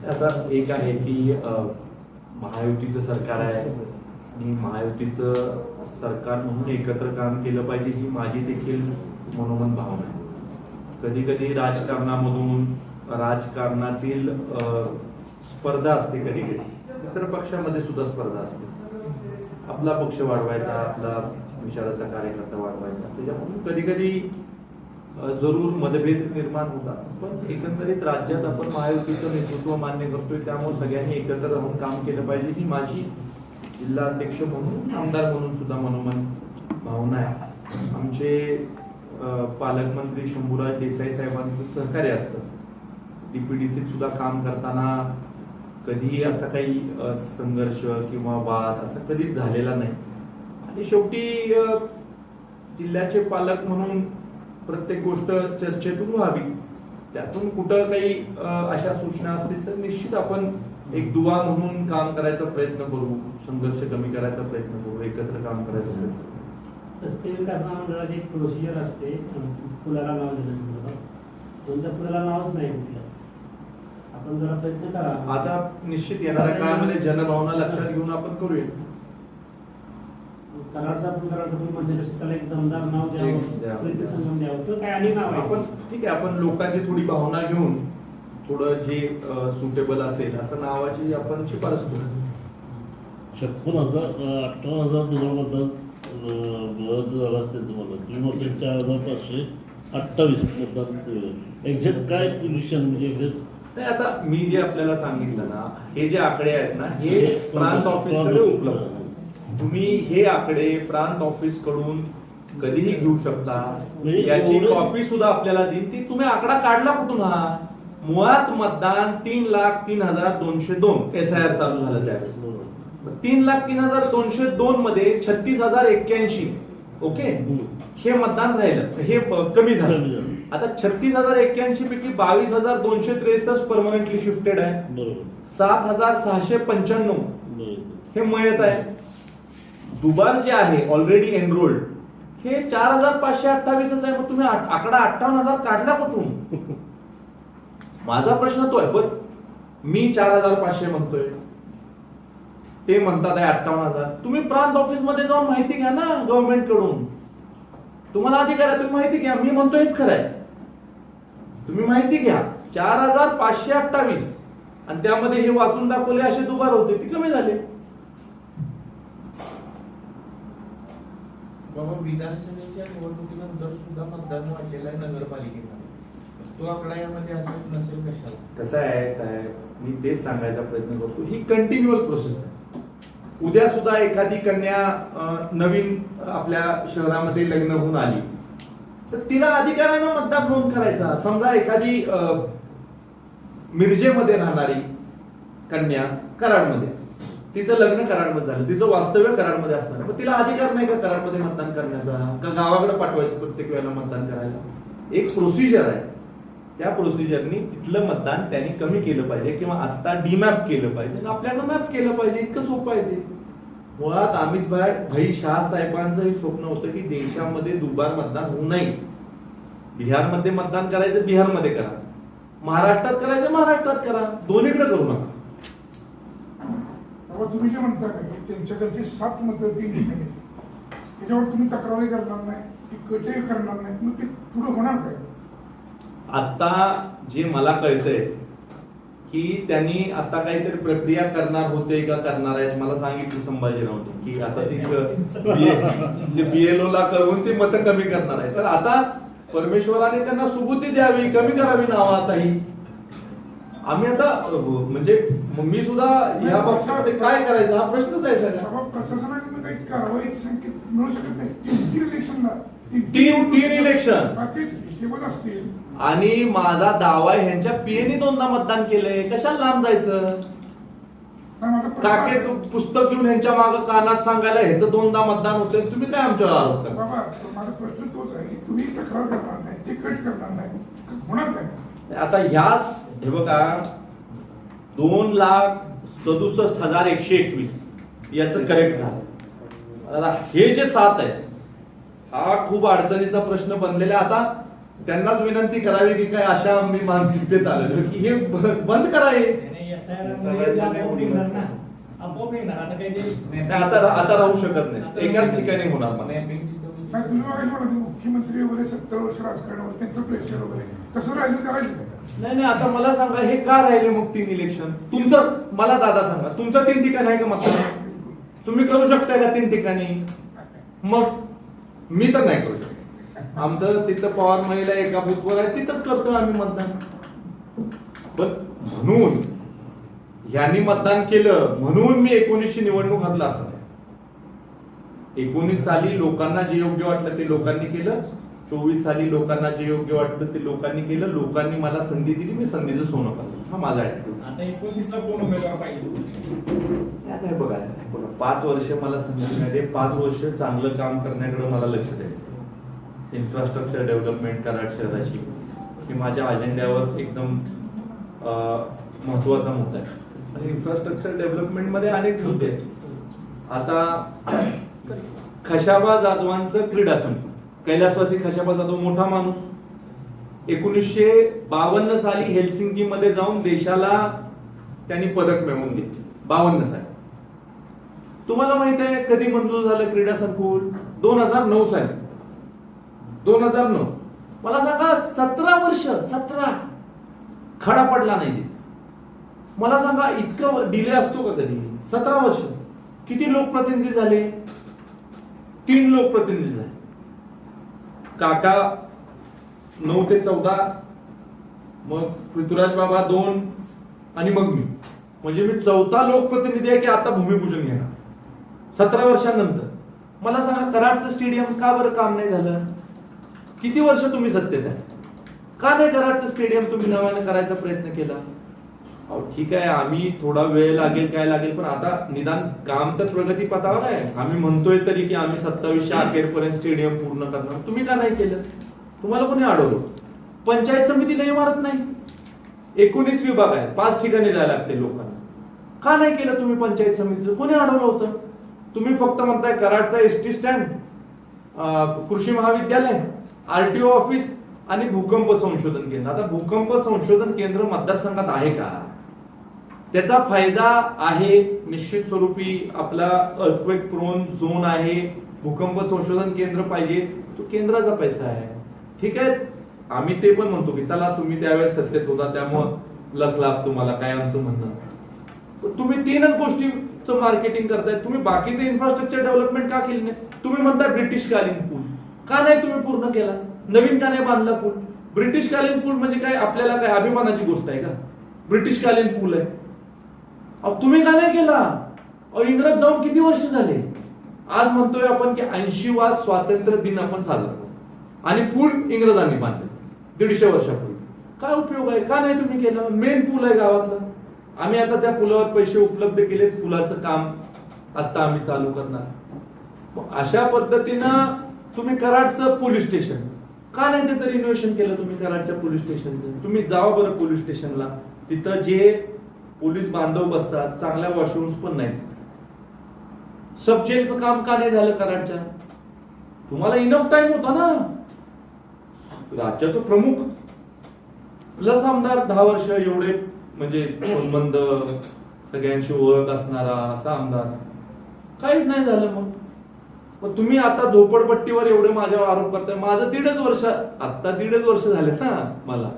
आता एक आहे की महायुतीचं सरकार आहे आणि महायुतीचं सरकार म्हणून एकत्र काम केलं पाहिजे ही माझी देखील मनोमन भावना आहे. कधी कधी राजकारणामधून राजकारणातील स्पर्धा असते, कधी कधी इतर पक्षामध्ये सुद्धा स्पर्धा असते. आपला पक्ष वाढवायचा, आपला विचाराचा कार्यकर्ता वाढवायचा, त्याच्यामधून कधी कधी जरूर मतभेद निर्माण होतात. पण एकंदरीत राज्यात आपण महायुतीचं नेतृत्व मान्य करतोय, त्यामुळे सगळ्यांनी एकत्र राहून काम केलं पाहिजे ही माझी जिल्हा अध्यक्ष म्हणून, आमदार म्हणून सुद्धा मनोमन भावना आहे. आमचे पालकमंत्री शंभूराज देसाई साहेबांचं सहकार्य असतं. डीपीडीसीत सुद्धा काम करताना कधीही असा काही संघर्ष किंवा वाद असा कधीच झालेला नाही. आणि शेवटी जिल्ह्याचे पालक म्हणून प्रत्येक गोष्ट चर्चेतून व्हावी, त्यातून कुठं काही अशा सूचना असतील तर निश्चित आपण एक दुवा म्हणून काम करायचा प्रयत्न करू, संघर्ष कमी करायचा प्रयत्न करू, एकत्र काम करायचा प्रयत्न करू. रस्ते विकास महामंडळाची एक प्रोसिजर असते पुलाला नाव देण्या संदर्भात, कोणत्या पुलाला नावच नाही कुठलं, आपण जरा प्रयत्न करा. आता निश्चित येणाऱ्या काळामध्ये जनभावना लक्षात घेऊन आपण करूया. कराडचा पूल म्हणण्यापेक्षा त्याला एक दमदार नाव द्यावं, प्रीती संगम द्यावं किंवा काय आणि नाव आहे. आपण ठीक आहे, आपण लोकांची थोडी भावना घेऊन थोडं जे सुटेबल असेल असं नावाची आपण शिफारस करू. 58,000 मतदान रस्त्याचं मला तुम्ही म्हणतो 4,528 मतदान एक्झॅक्ट काय पोझिशन म्हणजे एक्झॅक्ट नाही. आता मी जे आपल्याला सांगितलं ना, हे जे आकडे आहेत ना, हे प्रांत ऑफिसकडे उपलब्ध. तुम्ही हे आकडे प्रांत ऑफिस कडून कधीही घेऊ शकता. याची कॉपी सुद्धा आपल्याला देईल. ती तुम्ही आकडा काढला कुठून? हा मुळात मतदान 3,03,202 SIR चालू झालं त्यावेळेस. 3,03,202 मध्ये 36,081 ओके हे मतदान राहिलं, हे कमी झालं. आता 36,081 पैकी 22,263 परमनंटली शिफ्टेड आहे, 7,695 हे मयत आहे. दुबार जे आहे ऑलरेडी एनरोल्ड हे 4,528 आहे. मग तुम्ही आकडा 58,000 काढला कुठून? माझा प्रश्न तो आहे. पण मी 4,500 म्हणतोय, ते म्हणतात आहे 58,000. तुम्ही प्रांत ऑफिस मध्ये जाऊन माहिती घ्या ना गव्हर्नमेंट कडून. तुम्हाला अधिकार आहे, तुम्ही माहिती घ्या. मी म्हणतोय हेच खरं आहे. तुम्ही माहिती घ्या. 4,528 आणि त्यामध्ये हे वाचून दाखवले असे दुबार होते, ती कमी झाले. बाबा विधानसभेच्या निवडणुकीनंतर सुद्धा मतदान वाढलेलं आहे नगरपालिकेमध्ये. तो आकडा यामध्ये असत नसेल कशाला? कसं आहे साहेब, मी तेच सांगायचा प्रयत्न करतो, ही कंटिन्युअल प्रोसेस आहे. उद्या सुद्धा एखादी कन्या नवीन आपल्या शहरामध्ये लग्न होऊन आली तर तिला अधिकार आहे ना मतदार नोंद करायचा. समजा एखादी मिरजेमध्ये राहणारी कन्या कराडमध्ये, तिचं लग्न कराडमध्ये झालं, तिचं वास्तव्य कराडमध्ये असणार, मग तिला अधिकार नाही का कराडमध्ये मतदान करण्याचा, का गावाकडे पाठवायचं प्रत्येक वेळेला मतदान करायला? एक प्रोसिजर आहे. त्या प्रोसिजरनी तिथलं मतदान त्यांनी कमी केलं पाहिजे किंवा आता डीमॅप केलं पाहिजे, आपल्याला मॅप केलं पाहिजे. इतकं सोपं आहे ते. मुळात अमित भाई शाह साहेबांचं हे स्वप्न होतं की देशामध्ये दुबार मतदान होऊ नये. बिहारमध्ये मतदान करायचं बिहारमध्ये करा, महाराष्ट्रात करायचं महाराष्ट्रात करा, दोन्हीकडे करू नका. तुम्ही जे म्हणता का की त्यांच्याकडचे 7 मतदार त्याच्यावर तुम्ही तक्रारही करणार नाही, ती कटही करणार नाही, मग ते पुढे होणार काय? आता जे मला कळतंय की त्यांनी आता काहीतरी प्रक्रिया करणार होते का करणार आहेत, मला सांगितलं संभाजीरावने की आता ती BLO ला करून ती मतं कमी करणार आहे. तर आता परमेश्वराने त्यांना सुबुद्धी द्यावी, कमी करावी नावं. आता ही आम्ही आता म्हणजे मी सुद्धा या पक्षामध्ये काय करायचं हा प्रश्नच आहे सगळा. प्रशासनाकडून काही कारवाईचे संकेत मिळू शकत नाही. 3 इलेक्शनला तीन इलेक्शन तेच केवळ असतील. आणि माझा दावा आहे ह्यांच्या पीएनी 2दा मतदान केलंय, कशाला लांब जायचं? काके पुस्तक घेऊन ह्यांच्या मागं कानात सांगायला ह्याचं 2दा मतदान होतं, तुम्ही काय आमच्यावर आरोप करा? बाबा माझा प्रश्न तोच आहे की तुम्ही तक्रार करणार नाही, ते कट करणार नाही, होणार काय? आता ह्याच हे बघा 2,67,121 याचं करेक्ट झालं. आता हे जे 7 आहे हा खूप अडचणीचा प्रश्न बनलेला. आता त्यांनाच विनंती करावी की काय अशा मी मानसिकतेत आलेलो की हे बंद करावे. आता राहू शकत नाही, एकाच ठिकाणी होणार मला. तुम्ही बघायला मुख्यमंत्री वगैरे 70 वर्ष राजकारणावर त्यांचं प्रेशर वगैरे कसं राजून करायचं? नाही आता मला सांगा हे का राहिले मग 3 इलेक्शन? तुमचं मला दादा सांगा, तुमचं 3 ठिकाण आहे का मतदान? तुम्ही करू शकताय का 3 ठिकाणी? मग मी तर नाही करू शकत. आमचं तिथं पवार महिला एका बुथवर आहे, तिथंच करतो आम्ही मतदान. पण म्हणून यांनी मतदान केलं म्हणून मी 19ची निवडणूक हरला असं नाही. 19 साली लोकांना जे योग्य वाटलं ते लोकांनी केलं, 24 साली लोकांना जे योग्य वाटलं ते लोकांनी केलं. लोकांनी मला संधी दिली, मी संधीचं सोनं पाहिलं. हा माझा ऍटिट्यूड. आता 29ला कोण उमेदवार पाहिजे? आता हे बघा 5 वर्ष मला संधी मिळाली, 5 वर्ष चांगलं काम करण्याकडे मला लक्ष द्यायचं. इन्फ्रास्ट्रक्चर डेव्हलपमेंट कराड शहराची ही माझ्या अजेंड्यावर एकदम महत्वाचा मुद्दा आहे. आणि इन्फ्रास्ट्रक्चर डेव्हलपमेंट मध्ये अनेक मुद्दे आहेत. आता खशाबा जाधवांचं क्रीडा संकुल, कैलासवासी खशाबा जाधव मोठा माणूस, 1952 साली हेल्सिंकी मध्ये जाऊन देशाला त्यांनी पदक मिळवून घेतले. 52 साली. तुम्हाला माहित आहे कधी मंजूर झालं क्रीडा संकुल? 2009 साली. 2009. मला सांगा 17 वर्ष 17 खडा पडला नाही. मला सांगा इतकं डिले असतो का कधी? 17 वर्ष. किती लोकप्रतिनिधी झाले? 3 लोकप्रतिनिधी झाले. काका 9 ते 14, मग पृथ्वीराज बाबा 2 आणि मग मी. म्हणजे मी 4था लोकप्रतिनिधी आहे की आता भूमिपूजन घेणार 17 वर्षांनंतर. मला सांगा कराडचं स्टेडियम का बरं काम नाही झालं? किती वर्ष तुम्ही सत्तेत आहे, का नाही कराडचं स्टेडियम तुम्ही नव्याने करायचा प्रयत्न केला? अहो ठीक आहे, आम्ही थोडा वेळ लागेल काय लागेल, पण आता निदान काम तर प्रगतीपथावर आहे. आम्ही म्हणतोय तरी की आम्ही 27च्या अखेरपर्यंत स्टेडियम पूर्ण करणार. तुम्ही का नाही केलं? तुम्हाला कोणी अडवलं? पंचायत समितीला इमारत नाही, 19 विभाग आहेत, 5 ठिकाणी जायला लागते लोकांना. का नाही केलं तुम्ही पंचायत समितीचं? कोणी अडवलं होतं? तुम्ही फक्त म्हणताय कराडचा एसटी स्टँड, कृषी महाविद्यालय, RTO ऑफिस आणि भूकंप संशोधन केंद्र. आता भूकंप संशोधन केंद्र मतदारसंघात आहे का? त्याचा फायदा आहे निश्चित स्वरूपी. आपला अर्थक्वेक प्रोन झोन आहे, भूकंप संशोधन केंद्र पाहिजे, तो केंद्राचा पैसा आहे. ठीक आहे, आम्ही ते पण म्हणतो की चला तुम्ही त्यावेळेस सत्तेत होता त्यामुळं लख लाभ तुम्हाला, काय आमचं म्हणणं. पण तुम्ही 3च गोष्टीचं मार्केटिंग करताय. तुम्ही बाकीचे इन्फ्रास्ट्रक्चर डेव्हलपमेंट का केली नाही? तुम्ही म्हणता ब्रिटिशकालीन पूल का नाही तुम्ही पूर्ण केला? नवीन का नाही बांधला पूल? ब्रिटिशकालीन पूल म्हणजे काय आपल्याला काय अभिमानाची गोष्ट आहे का? ब्रिटिशकालीन पूल आहे. अहो तुम्ही का नाही केला? अहो इंग्रज जाऊन किती वर्ष झाले? आज म्हणतोय आपण की 80वा स्वातंत्र्य दिन आपण साजरा करतो आणि पूल इंग्रजांनी बांधले 150 वर्षापूर्वी. काय उपयोग आहे? का नाही तुम्ही केलं? मेन पूल आहे गावातला. आम्ही आता त्या पुलावर पैसे उपलब्ध केलेत, पुलाचं काम आता आम्ही चालू करणार. अशा पद्धतीनं तुम्ही कराडचं पोलीस स्टेशन का नाही त्याचं रिनोव्हेशन केलं? तुम्ही कराडच्या पोलीस स्टेशनचं तुम्ही जावा बरं पोलीस स्टेशनला, तिथं जे पोलीस बांधव बसतात, चांगल्या वॉशरूम्स पण नाहीत. सब जेलचं काम का नाही झालं कराडच्या? तुम्हाला इनफ टाइम होता ना. राज्याचं प्रमुख प्लस आमदार 10 वर्ष एवढे म्हणजे संबंध सगळ्यांशी ओळख असणारा असा आमदार, काहीच नाही झालं. मग तुम्ही आता झोपडपट्टीवर एवढे माझ्यावर आरोप करताय. माझं 1.5 वर्ष, आता 1.5 वर्ष झाले ना मला.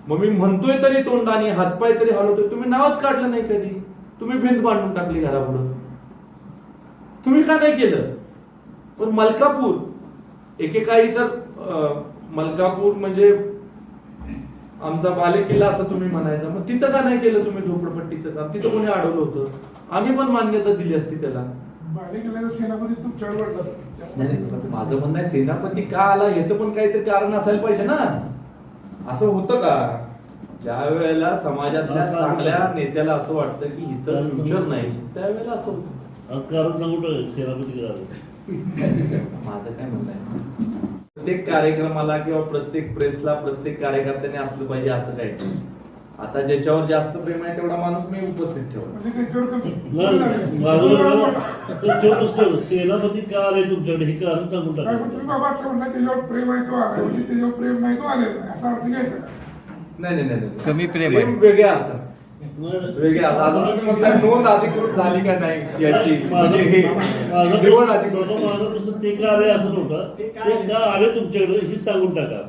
मग मी म्हणतोय तरी तोंडाने, हातपाय तरी हलवतोय, तुम्ही नावच काढलं नाही कधी. तुम्ही भिंत बांधून टाकली घरापुढं. तुम्ही का नाही केलं? पण मलकापूर एकेकाळी तर मलकापूर म्हणजे आमचा बालेकिल्ला असं तुम्ही म्हणायचं. मग तिथं का नाही केलं तुम्ही झोपडपट्टीचं काम? तिथं कोणी अडवलं होतं? आम्ही पण मान्यता दिली असती त्याला. बालेकिल्ल्याचा सेनापती तुमच्यावर वाढला. नाही, माझं म्हणणं आहे सेनापती का आला याचं पण काहीतरी कारण असायला पाहिजे ना. असं होतं का? ज्या वेळेला समाजातल्या चांगल्या नेत्याला असं वाटतं की इथं फ्युचर नाही, त्यावेळेला असं होतं. आज कारण सांगू सेनापती माझं काय म्हणणं आहे, प्रत्येक कार्यक्रमाला किंवा प्रत्येक प्रेसला प्रत्येक कार्यकर्त्याने असलं पाहिजे असं काही नाही. आता ज्याच्यावर जास्त प्रेम आहे तेवढा माणूस मी उपस्थित ठेवला. म्हणजे त्याच्यावर सेनापती का आले तुमच्याकडे हे कारण सांगून काय टाका. पण तुम्ही बाबा आता म्हणता त्याच्यावर प्रेम आहे तो आला, म्हणजे त्याच्यावर प्रेम नाही तो आलेला नाही, असा अर्थ घ्यायचा का? नाही नाही नाही, कमी प्रेम आहे. वेगळ्या आता वेगळ्या अजून तुम्ही म्हणता नोंद अधिकृत झाली का नाही याची, म्हणजे हे निवड अधिकृत माझं ते का आले असं नव्हतं, ते का आले तुमच्याकडे हे सांगून टाका.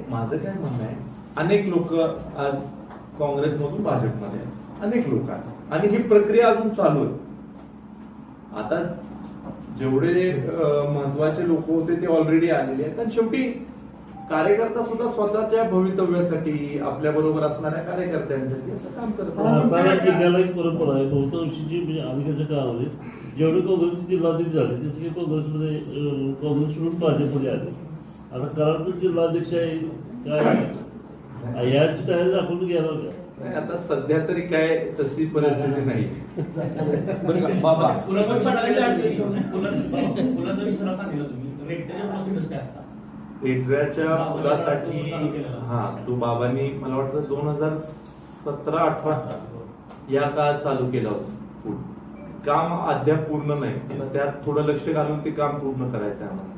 माझं काय म्हणणं आहे, अनेक लोक आज काँग्रेसमधून भाजपमध्ये आहेत, अनेक लोक आहेत आणि ही प्रक्रिया अजून चालू आहे. आता जेवढे महत्वाचे लोक होते ते ऑलरेडी आलेले आहेत आणि शेवटी कार्यकर्ता सुद्धा स्वतःच्या भवितव्यासाठी आपल्या बरोबर असणाऱ्या कार्यकर्त्यांसाठी असं काम करतात. जिल्ह्याला एक परंपरा आहे, बहुतांशीची म्हणजे अलीकडच्या काळामध्ये जेवढे काँग्रेसचे जिल्हाध्यक्ष झाले ते सगळे काँग्रेसमध्ये काँग्रेस सोडून भाजपमध्ये आले. आता कराडचं जिल्हाध्यक्ष आहे काय याची तयारी दाखवून घ्यायला का? नाही, आता सध्या तरी काय तशी परिस्थिती नाही. बाबा रेटऱ्याच्या पुलासाठी हा जो बाबांनी मला वाटतं 2017-18 या काळात चालू केलं होतं पूल. काम अद्याप पूर्ण नाही, त्यात थोडं लक्ष घालून ते काम पूर्ण करायचं आहे आम्हाला.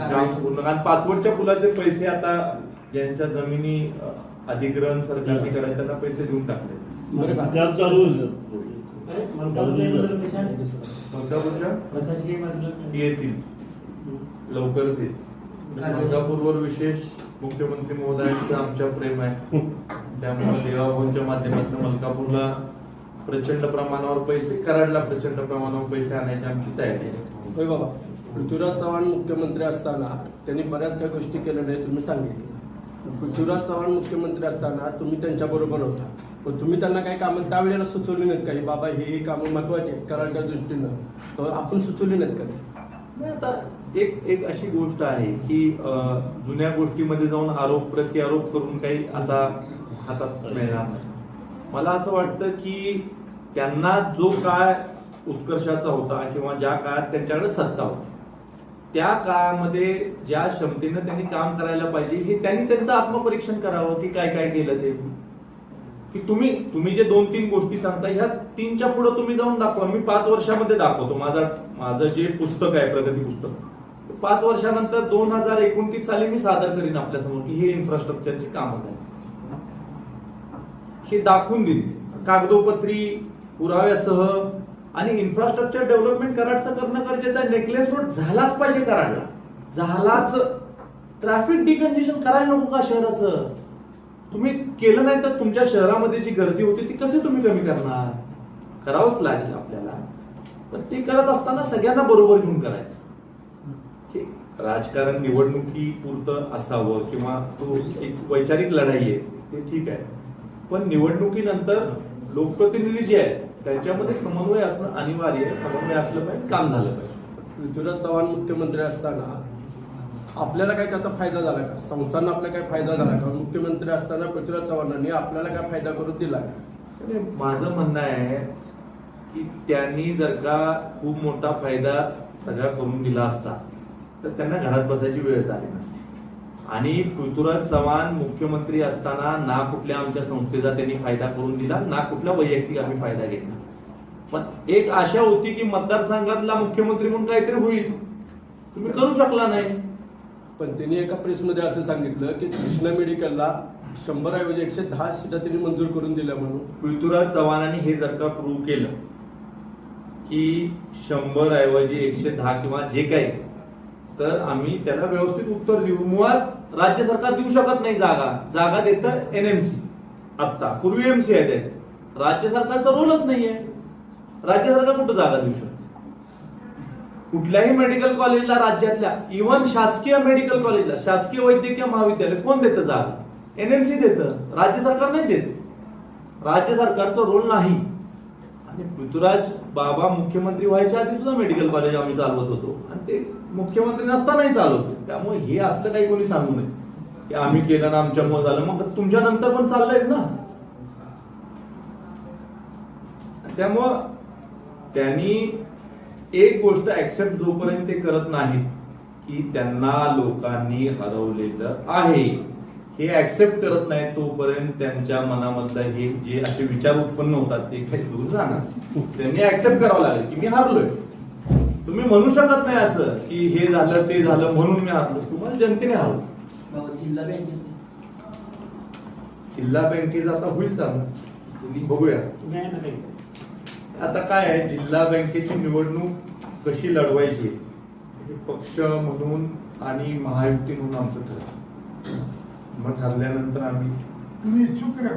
काम पूर्ण, कारण पाचवडच्या पुलाचे पैसे आता ज्यांच्या जमिनी अधिग्रहण सरकारने करायचे त्यांना पैसे देऊन टाकले. काम चालू होईल येतील लवकरच येईल. मलकापूरवर विशेष मुख्यमंत्री महोदयांचं आमच्या प्रेम आहे, त्यामुळे देवाभाऊंच्या माध्यमातून मलकापूरला प्रचंड प्रमाणावर पैसे, कराडला प्रचंड प्रमाणावर पैसे आणायची आमची तयारी आहे. होय बाबा, पृथ्वीराज चव्हाण मुख्यमंत्री असताना त्यांनी बऱ्याच काही गोष्टी केलेल्या आहेत तुम्ही सांगितलं. पृथ्वीराज चव्हाण मुख्यमंत्री असताना तुम्ही त्यांच्याबरोबर होता, पण तुम्ही त्यांना काही कामं त्यावेळेला सुचवली नाहीत काही, बाबा हे कामं महत्वाचे आहेत कराडच्या दृष्टीनं, तर आपण सुचवली नाहीत का? नाही, आता एक अशी गोष्ट आहे की जुन्या गोष्टीमध्ये जाऊन आरोप प्रत्यारोप करून काही आता हातात मिळणार नाही. मला असं वाटतं की त्यांना जो काळ उत्कर्षाचा होता किंवा ज्या काळात त्यांच्याकडे सत्ता होती त्या काळामध्ये ज्या क्षमतेनं त्यांनी काम करायला पाहिजे हे त्यांनी त्यांचं आत्मपरीक्षण करावं की काय काय केलं ते. की तुम्ही जे 2-3 गोष्टी सांगता ह्या 3च्या पुढे तुम्ही जाऊन दाखवा. मी 5 वर्षामध्ये दाखवतो. माझं जे पुस्तक आहे प्रगती पुस्तक 5 वर्षानंतर 2029 साली मी सादर करीन आपल्यासमोर की हे इन्फ्रास्ट्रक्चरची कामं झाली. हे दाखवून देईल कागदोपत्री पुराव्यासह. आणि इन्फ्रास्ट्रक्चर डेव्हलपमेंट कराडचं करणं गरजेचं आहे. नेकलेस रोड झालाच पाहिजे कराडला, झालाच. ट्रॅफिक डिकंजेशन करायला नको का शहराचं? तुम्ही केलं नाही तर तुमच्या शहरामध्ये जी गर्दी होती ती कशी तुम्ही कमी करणार? करावंच लागेल आपल्याला. पण ते करत असताना सगळ्यांना बरोबर घेऊन करायचं. राजकारण निवडणुकी पुरतं असावं किंवा तो एक वैचारिक लढाई आहे ते ठीक आहे, पण निवडणुकीनंतर लोकप्रतिनिधी जे आहेत त्यांच्यामध्ये समन्वय असणं अनिवार्य आहे. समन्वय असलं पाहिजे, काम झालं पाहिजे. पृथ्वीराज चव्हाण मुख्यमंत्री असताना आपल्याला काय त्याचा फायदा झाला का? संस्थांना आपला काय फायदा झाला का? मुख्यमंत्री असताना पृथ्वीराज चव्हाणांनी आपल्याला काय फायदा करून दिला का? म्हणजे माझं म्हणणं आहे की त्यांनी जर का खूप मोठा फायदा सगळा करून दिला असता तर त्यांना घरात बसायची वेळ झाली नसती. आणि पृथ्वीराज चव्हाण मुख्यमंत्री असताना ना कुठल्या आमच्या संस्थेचा त्यांनी फायदा करून दिला, ना कुठला वैयक्तिक आम्ही फायदा घेतला. पण एक आशा होती की मतदारसंघातला मुख्यमंत्री म्हणून काहीतरी होईल, तुम्ही करू शकला नाही. पण त्यांनी एका प्रेसमध्ये असं सांगितलं की कृष्णा मेडिकलला 100 ऐवजी 110 सीटा त्यांनी मंजूर करून दिल्या म्हणून. पृथ्वीराज चव्हाणांनी हे जर का प्रूव्ह केलं की 100 ऐवजी 110 किंवा जे काही, तर आम्ही त्याला व्यवस्थित उत्तर देऊ. मुळात राज्य सरकार देऊ शकत नाही जागा देतं एनएमसी. आता पूर्वी एमसी आहे त्याचं, राज्य सरकारचा रोलच नाहीये. राज्य सरकार कुठं जागा देऊ शकतं? कुठल्याही मेडिकल कॉलेजला राज्यातल्या, इव्हन शासकीय मेडिकल कॉलेजला, शासकीय वैद्यकीय महाविद्यालय कोण देतं जागा? एनएमसी देतं, राज्य सरकार नाही देत. राज्य सरकारचा रोल नाही. आणि पृथ्वीराज बाबा मुख्यमंत्री व्हायच्या आधी सुद्धा मेडिकल कॉलेज आम्ही चालवत होतो आणि ते मुख्यमंत्री नसतानाही चालवतो. त्यामुळे हे असलं काही कोणी सांगू नये की आम्ही केलं ना आमच्यामुळे झालं. मग तुमच्या नंतर पण चाललंयच ना. त्यामुळं त्यांनी एक गोष्ट ऍक्सेप्ट जोपर्यंत ते करत नाहीत की त्यांना लोकांनी हरवलेलं आहे, हे ऍक्सेप्ट करत नाही तोपर्यंत त्यांच्या मनामधलं हे जे असे विचार उत्पन्न होतात ते काही दूर जाणार. त्यांनी ऍक्सेप्ट करावं लागेल की मी हारलोय. तुम्ही म्हणू शकत नाही असं की हे झालं ते झालं म्हणून मी हारलो. तुम्हाला जनतेने हरवलं. जिल्हा बँकेत जिल्हा बँकेचं आता होईल चालू, तुम्ही बघूया. नाही ना काही. आता काय आहे, जिल्हा बँकेची निवडणूक कशी लढवायची हे पक्ष म्हणून आणि महायुती म्हणून आमचं ठरलं. मग ठरल्यानंतर आम्ही तुम्ही इच्छुक करा.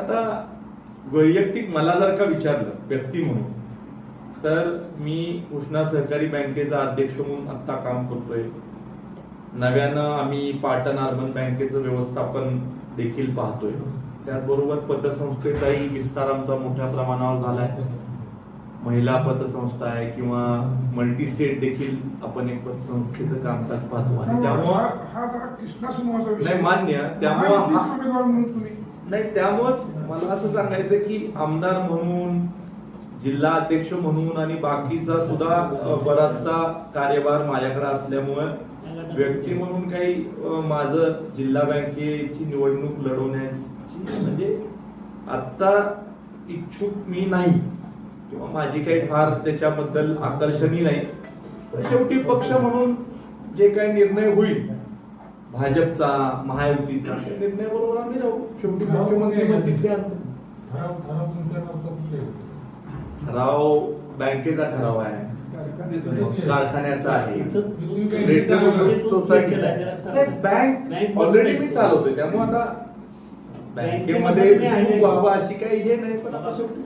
आता वैयक्तिक मला जर का विचारलं व्यक्ती म्हणून, तर मी कृष्णा सहकारी बँकेचा अध्यक्ष म्हणून आता काम करतोय. नव्यानं आम्ही पाटण अर्बन बँकेचं व्यवस्थापन देखील पाहतोय. त्याचबरोबर पतसंस्थेचाही विस्तार आमचा मोठ्या प्रमाणावर झालाय. महिला पतसंस्था आहे किंवा मल्टी स्टेट देखील आपण एक पतसंस्थेचं कामकाज पाहतो. आणि त्यामुळं हा जरा कृष्णा समूहाचा विषय. नाही मान्य, त्यामुळं महायुतीचे उमेदवार म्हणून तुम्ही नाही, त्यामुळंच मला असं सांगायचं की आमदार म्हणून, जिल्हा अध्यक्ष म्हणून आणि बाकीचा सुद्धा बराचसा कार्यभार माझ्याकडे असल्यामुळं व्यक्ती म्हणून काही माझं जिल्हा बँकेची निवडणूक लढवण्याची म्हणजे आता इच्छुक मी नाही किंवा माझी काही फार त्याच्याबद्दल आकर्षणी नाही. पण शेवटी पक्ष म्हणून जे काही निर्णय होईल भाजपचा, महायुतीचा, त्या निर्णयाबरोबर आम्ही राहू. शेवटी मुख्यमंत्री तिथे ठराव बँकेचा ठराव आहे, कारखान्याचा आहे, सोसायटीचा आहे. बँक ऑलरेडी मी चालवतोय, त्यामुळे आता बँकेमध्ये इच्छुक व्हावं अशी काही हे नाही. पण आता शेवटी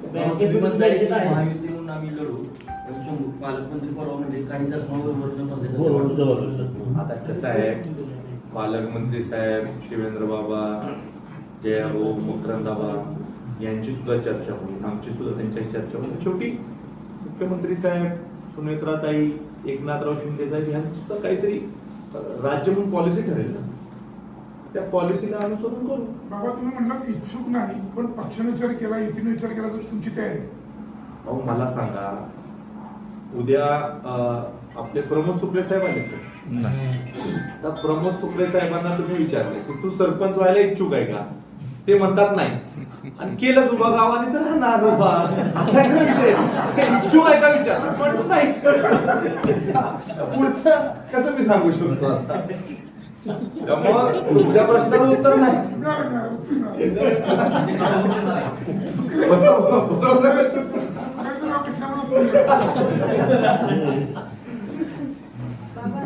महायुती म्हणून आम्ही लढू. पालकमंत्री परवा म्हणजे काही जखमावर आता कसं आहे, पालकमंत्री साहेब, शिवेंद्र बाबा, जयाभाऊ, मकरंदाबा यांची सुद्धा चर्चा होईल, आमची सुद्धा त्यांच्याशी चर्चा होईल. शेवटी मुख्यमंत्री साहेब, सुनेत्राताई, एकनाथराव शिंदे साहेब यांची सुद्धा काहीतरी राज्य म्हणून पॉलिसी ठरेल ना, त्या पॉलिसीला अनुसरून करू. बाबा तुम्ही म्हणलात इच्छुक नाही, पण पक्षाने विचार केला, युतीने विचार केला तर तुमची तयारी. भाऊ मला सांगा, उद्या आपले प्रमोद सुप्रे साहेब आले तर प्रमोद सुप्रे साहेबांना तुम्ही विचारले की तू सरपंच व्हायला इच्छुक आहे का? ते म्हणतात नाही, आणि केलंच उभा गावाने तर राहणार उभा, असा काय विषय. इच्छुक आहे का विचार पण नाही. पुढचं कसं मी सांगू शकतो आता? त्यामुळे तुमच्या प्रश्नाला उत्तर नाही. मिळालं, मिळालं, उत्तर मिळालं. म्हणजे नाव देणार आहे. सगळ्यांचं नाव घेतल्यामुळे उत्तर मिळालं. बाबा,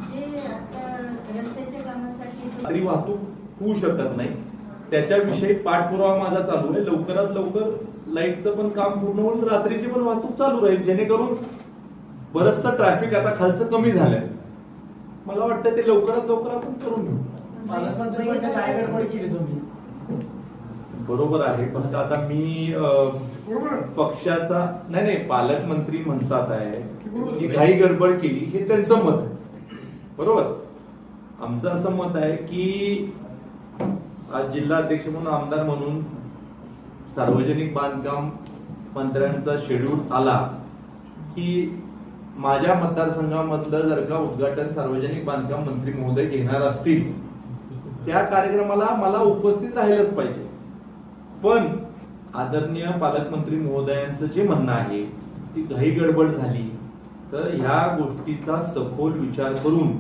जे आता रस्त्याच्या कामासाठी तरी वाहतूक होऊ शकत नाही, त्याच्याविषयी पाठपुरावा माझा चालू आहे. लवकरात लवकर लाईटचं पण काम पूर्ण होईल, रात्रीची पण वाहतूक चालू राहील, जेणेकरून बरचसं ट्रॅफिक आता खालचं कमी झालंय. मला वाटतं ते लवकरात लवकर आपण करून घेऊ. पालकमंत्री म्हणजे काय गडबड केली तुम्ही? बरोबर आहे, पण आता मी बरोबर आहे. पक्षाचा नाही, पालकमंत्री म्हणतात आहे की घाई गडबड केली, हे त्यांचं मत आहे. बरोबर. आमचं असं मत आहे की आज जिल्हा अध्यक्ष म्हणून, आमदार म्हणून सार्वजनिक बांधकाम मंत्र्यांचा शेड्यूल आला की माझ्या मतदारसंघामधलं जर का उद्घाटन सार्वजनिक बांधकाम मंत्री महोदय घेणार असतील, त्या कार्यक्रमाला मला उपस्थित राहिलंच पाहिजे. पण आदरणीय पालकमंत्री महोदयांचं जे म्हणणं आहे की घाई गडबड झाली, तर ह्या गोष्टीचा सखोल विचार करून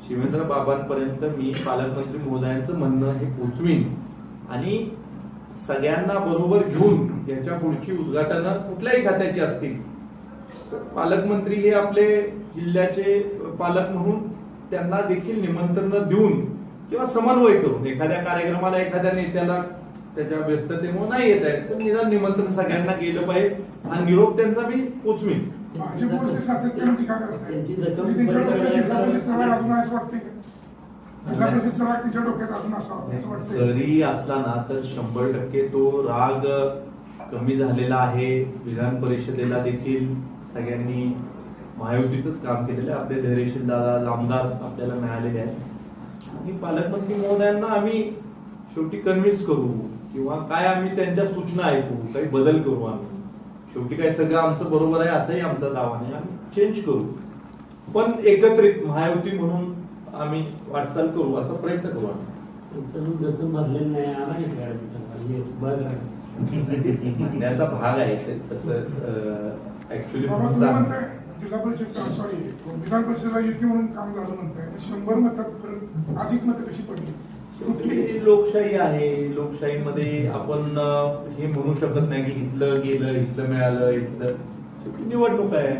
शिवेंद्र बाबांपर्यंत मी पालकमंत्री महोदयांचं म्हणणं हे पोचवीन आणि सगळ्यांना बरोबर घेऊन याच्या पुढची उद्घाटनं कुठल्याही खात्याची असतील, पालकमंत्री हे आपले जिल्ह्याचे पालक म्हणून त्यांना देखील निमंत्रण देऊन किंवा समन्वय करून एखाद्या कार्यक्रमाला एखाद्या नेत्याला त्याच्या व्यस्ततेमुळे नाही येत आहे, पण निदान निमंत्रण सगळ्यांना गेलं पाहिजे आणि निरोप त्यांचा मी पोचवीन. भाजपवर ते सातत्याने टीका करत आहेत. त्यांची जखम तुम्ही त्यांच्या बरी डोक्यात जिल्हा करायला- परिषदचा राग अजून आहे असं वाटतंय का? जिल्हा परिषदचा राग तिच्या डोक्यात अजून असावा असं वाटतंय. जरी असला ना तर 100% तो राग कमी झालेला आहे. विधान परिषदेला देखील सगळ्यांनी महायुतीचंच काम केलेलं आहे. आपले धैर्यशील दादा आमदार आपल्याला मिळालेले आहेत आणि पालकमंत्री महोदयांना आम्ही शेवटी कन्व्हिन्स करू किंवा काय आम्ही त्यांच्या सूचना ऐकू, काही बदल करू. आम्ही शेवटी काय सगळं आमचं बरोबर आहे असंही आमचा दावा नाही, आम्ही चेंज करू, पण एकत्रित महायुती म्हणून आम्ही वाटचाल करू असा प्रयत्न करू. आम्ही जखम भरलेली नाही, आला नाही काय म्हणण्याचा भाग आहे ते तसं ऍक्च्युली बाबा तुम्ही म्हणताय जिल्हा परिषद सॉरी विधान परिषदेला युती म्हणून काम झालं म्हणताय, 100 मतात अधिक मतं कशी पडली? शेवटी लोकशाही आहे. लोकशाहीमध्ये आपण हे म्हणू शकत नाही की इथलं गेलं, इथलं मिळालं, इथलं. शेवटी निवडणूक आहे.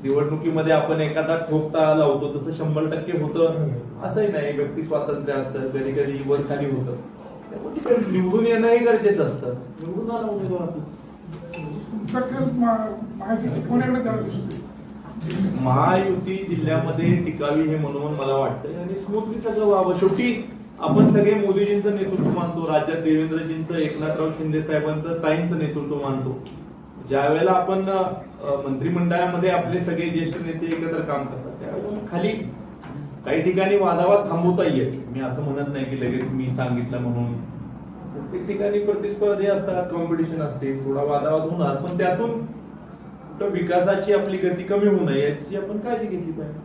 निवडणुकीमध्ये आपण एखादा ठोकता लावतो तसं 100% होतं असंही नाही. व्यक्ती स्वातंत्र्य असतं, कधी कधी वर खाली होतं. त्यामुळे निवडून येणं हे गरजेचं असतं. निवडून आला उमेदवार आपला. तुमचा कल माहिती टिकवण्याकडे द्यायला दिसतोय. महायुती जिल्ह्यामध्ये टिकावी हे म्हणून मला वाटतं आणि स्मूथली सगळं व्हावं. शेवटी आपण सगळे मोदीजींचं नेतृत्व मानतो, राज्यात देवेंद्रजींचं, एकनाथराव शिंदे साहेबांचं, ताईंचं नेतृत्व मानतो. ज्या वेळेला आपण मंत्रिमंडळामध्ये आपले सगळे ज्येष्ठ नेते एकत्र काम करतात त्यावेळेला खाली काही ठिकाणी वादावाद थांबवता येईल. मी असं म्हणत नाही की लगेच मी सांगितलं म्हणून. प्रत्येक ठिकाणी प्रतिस्पर्धी असतात, कॉम्पिटिशन असते, थोडा वादावाद होणार, पण त्यातून विकासाची आपली गती कमी होऊ नये याची आपण काळजी घेतली पाहिजे.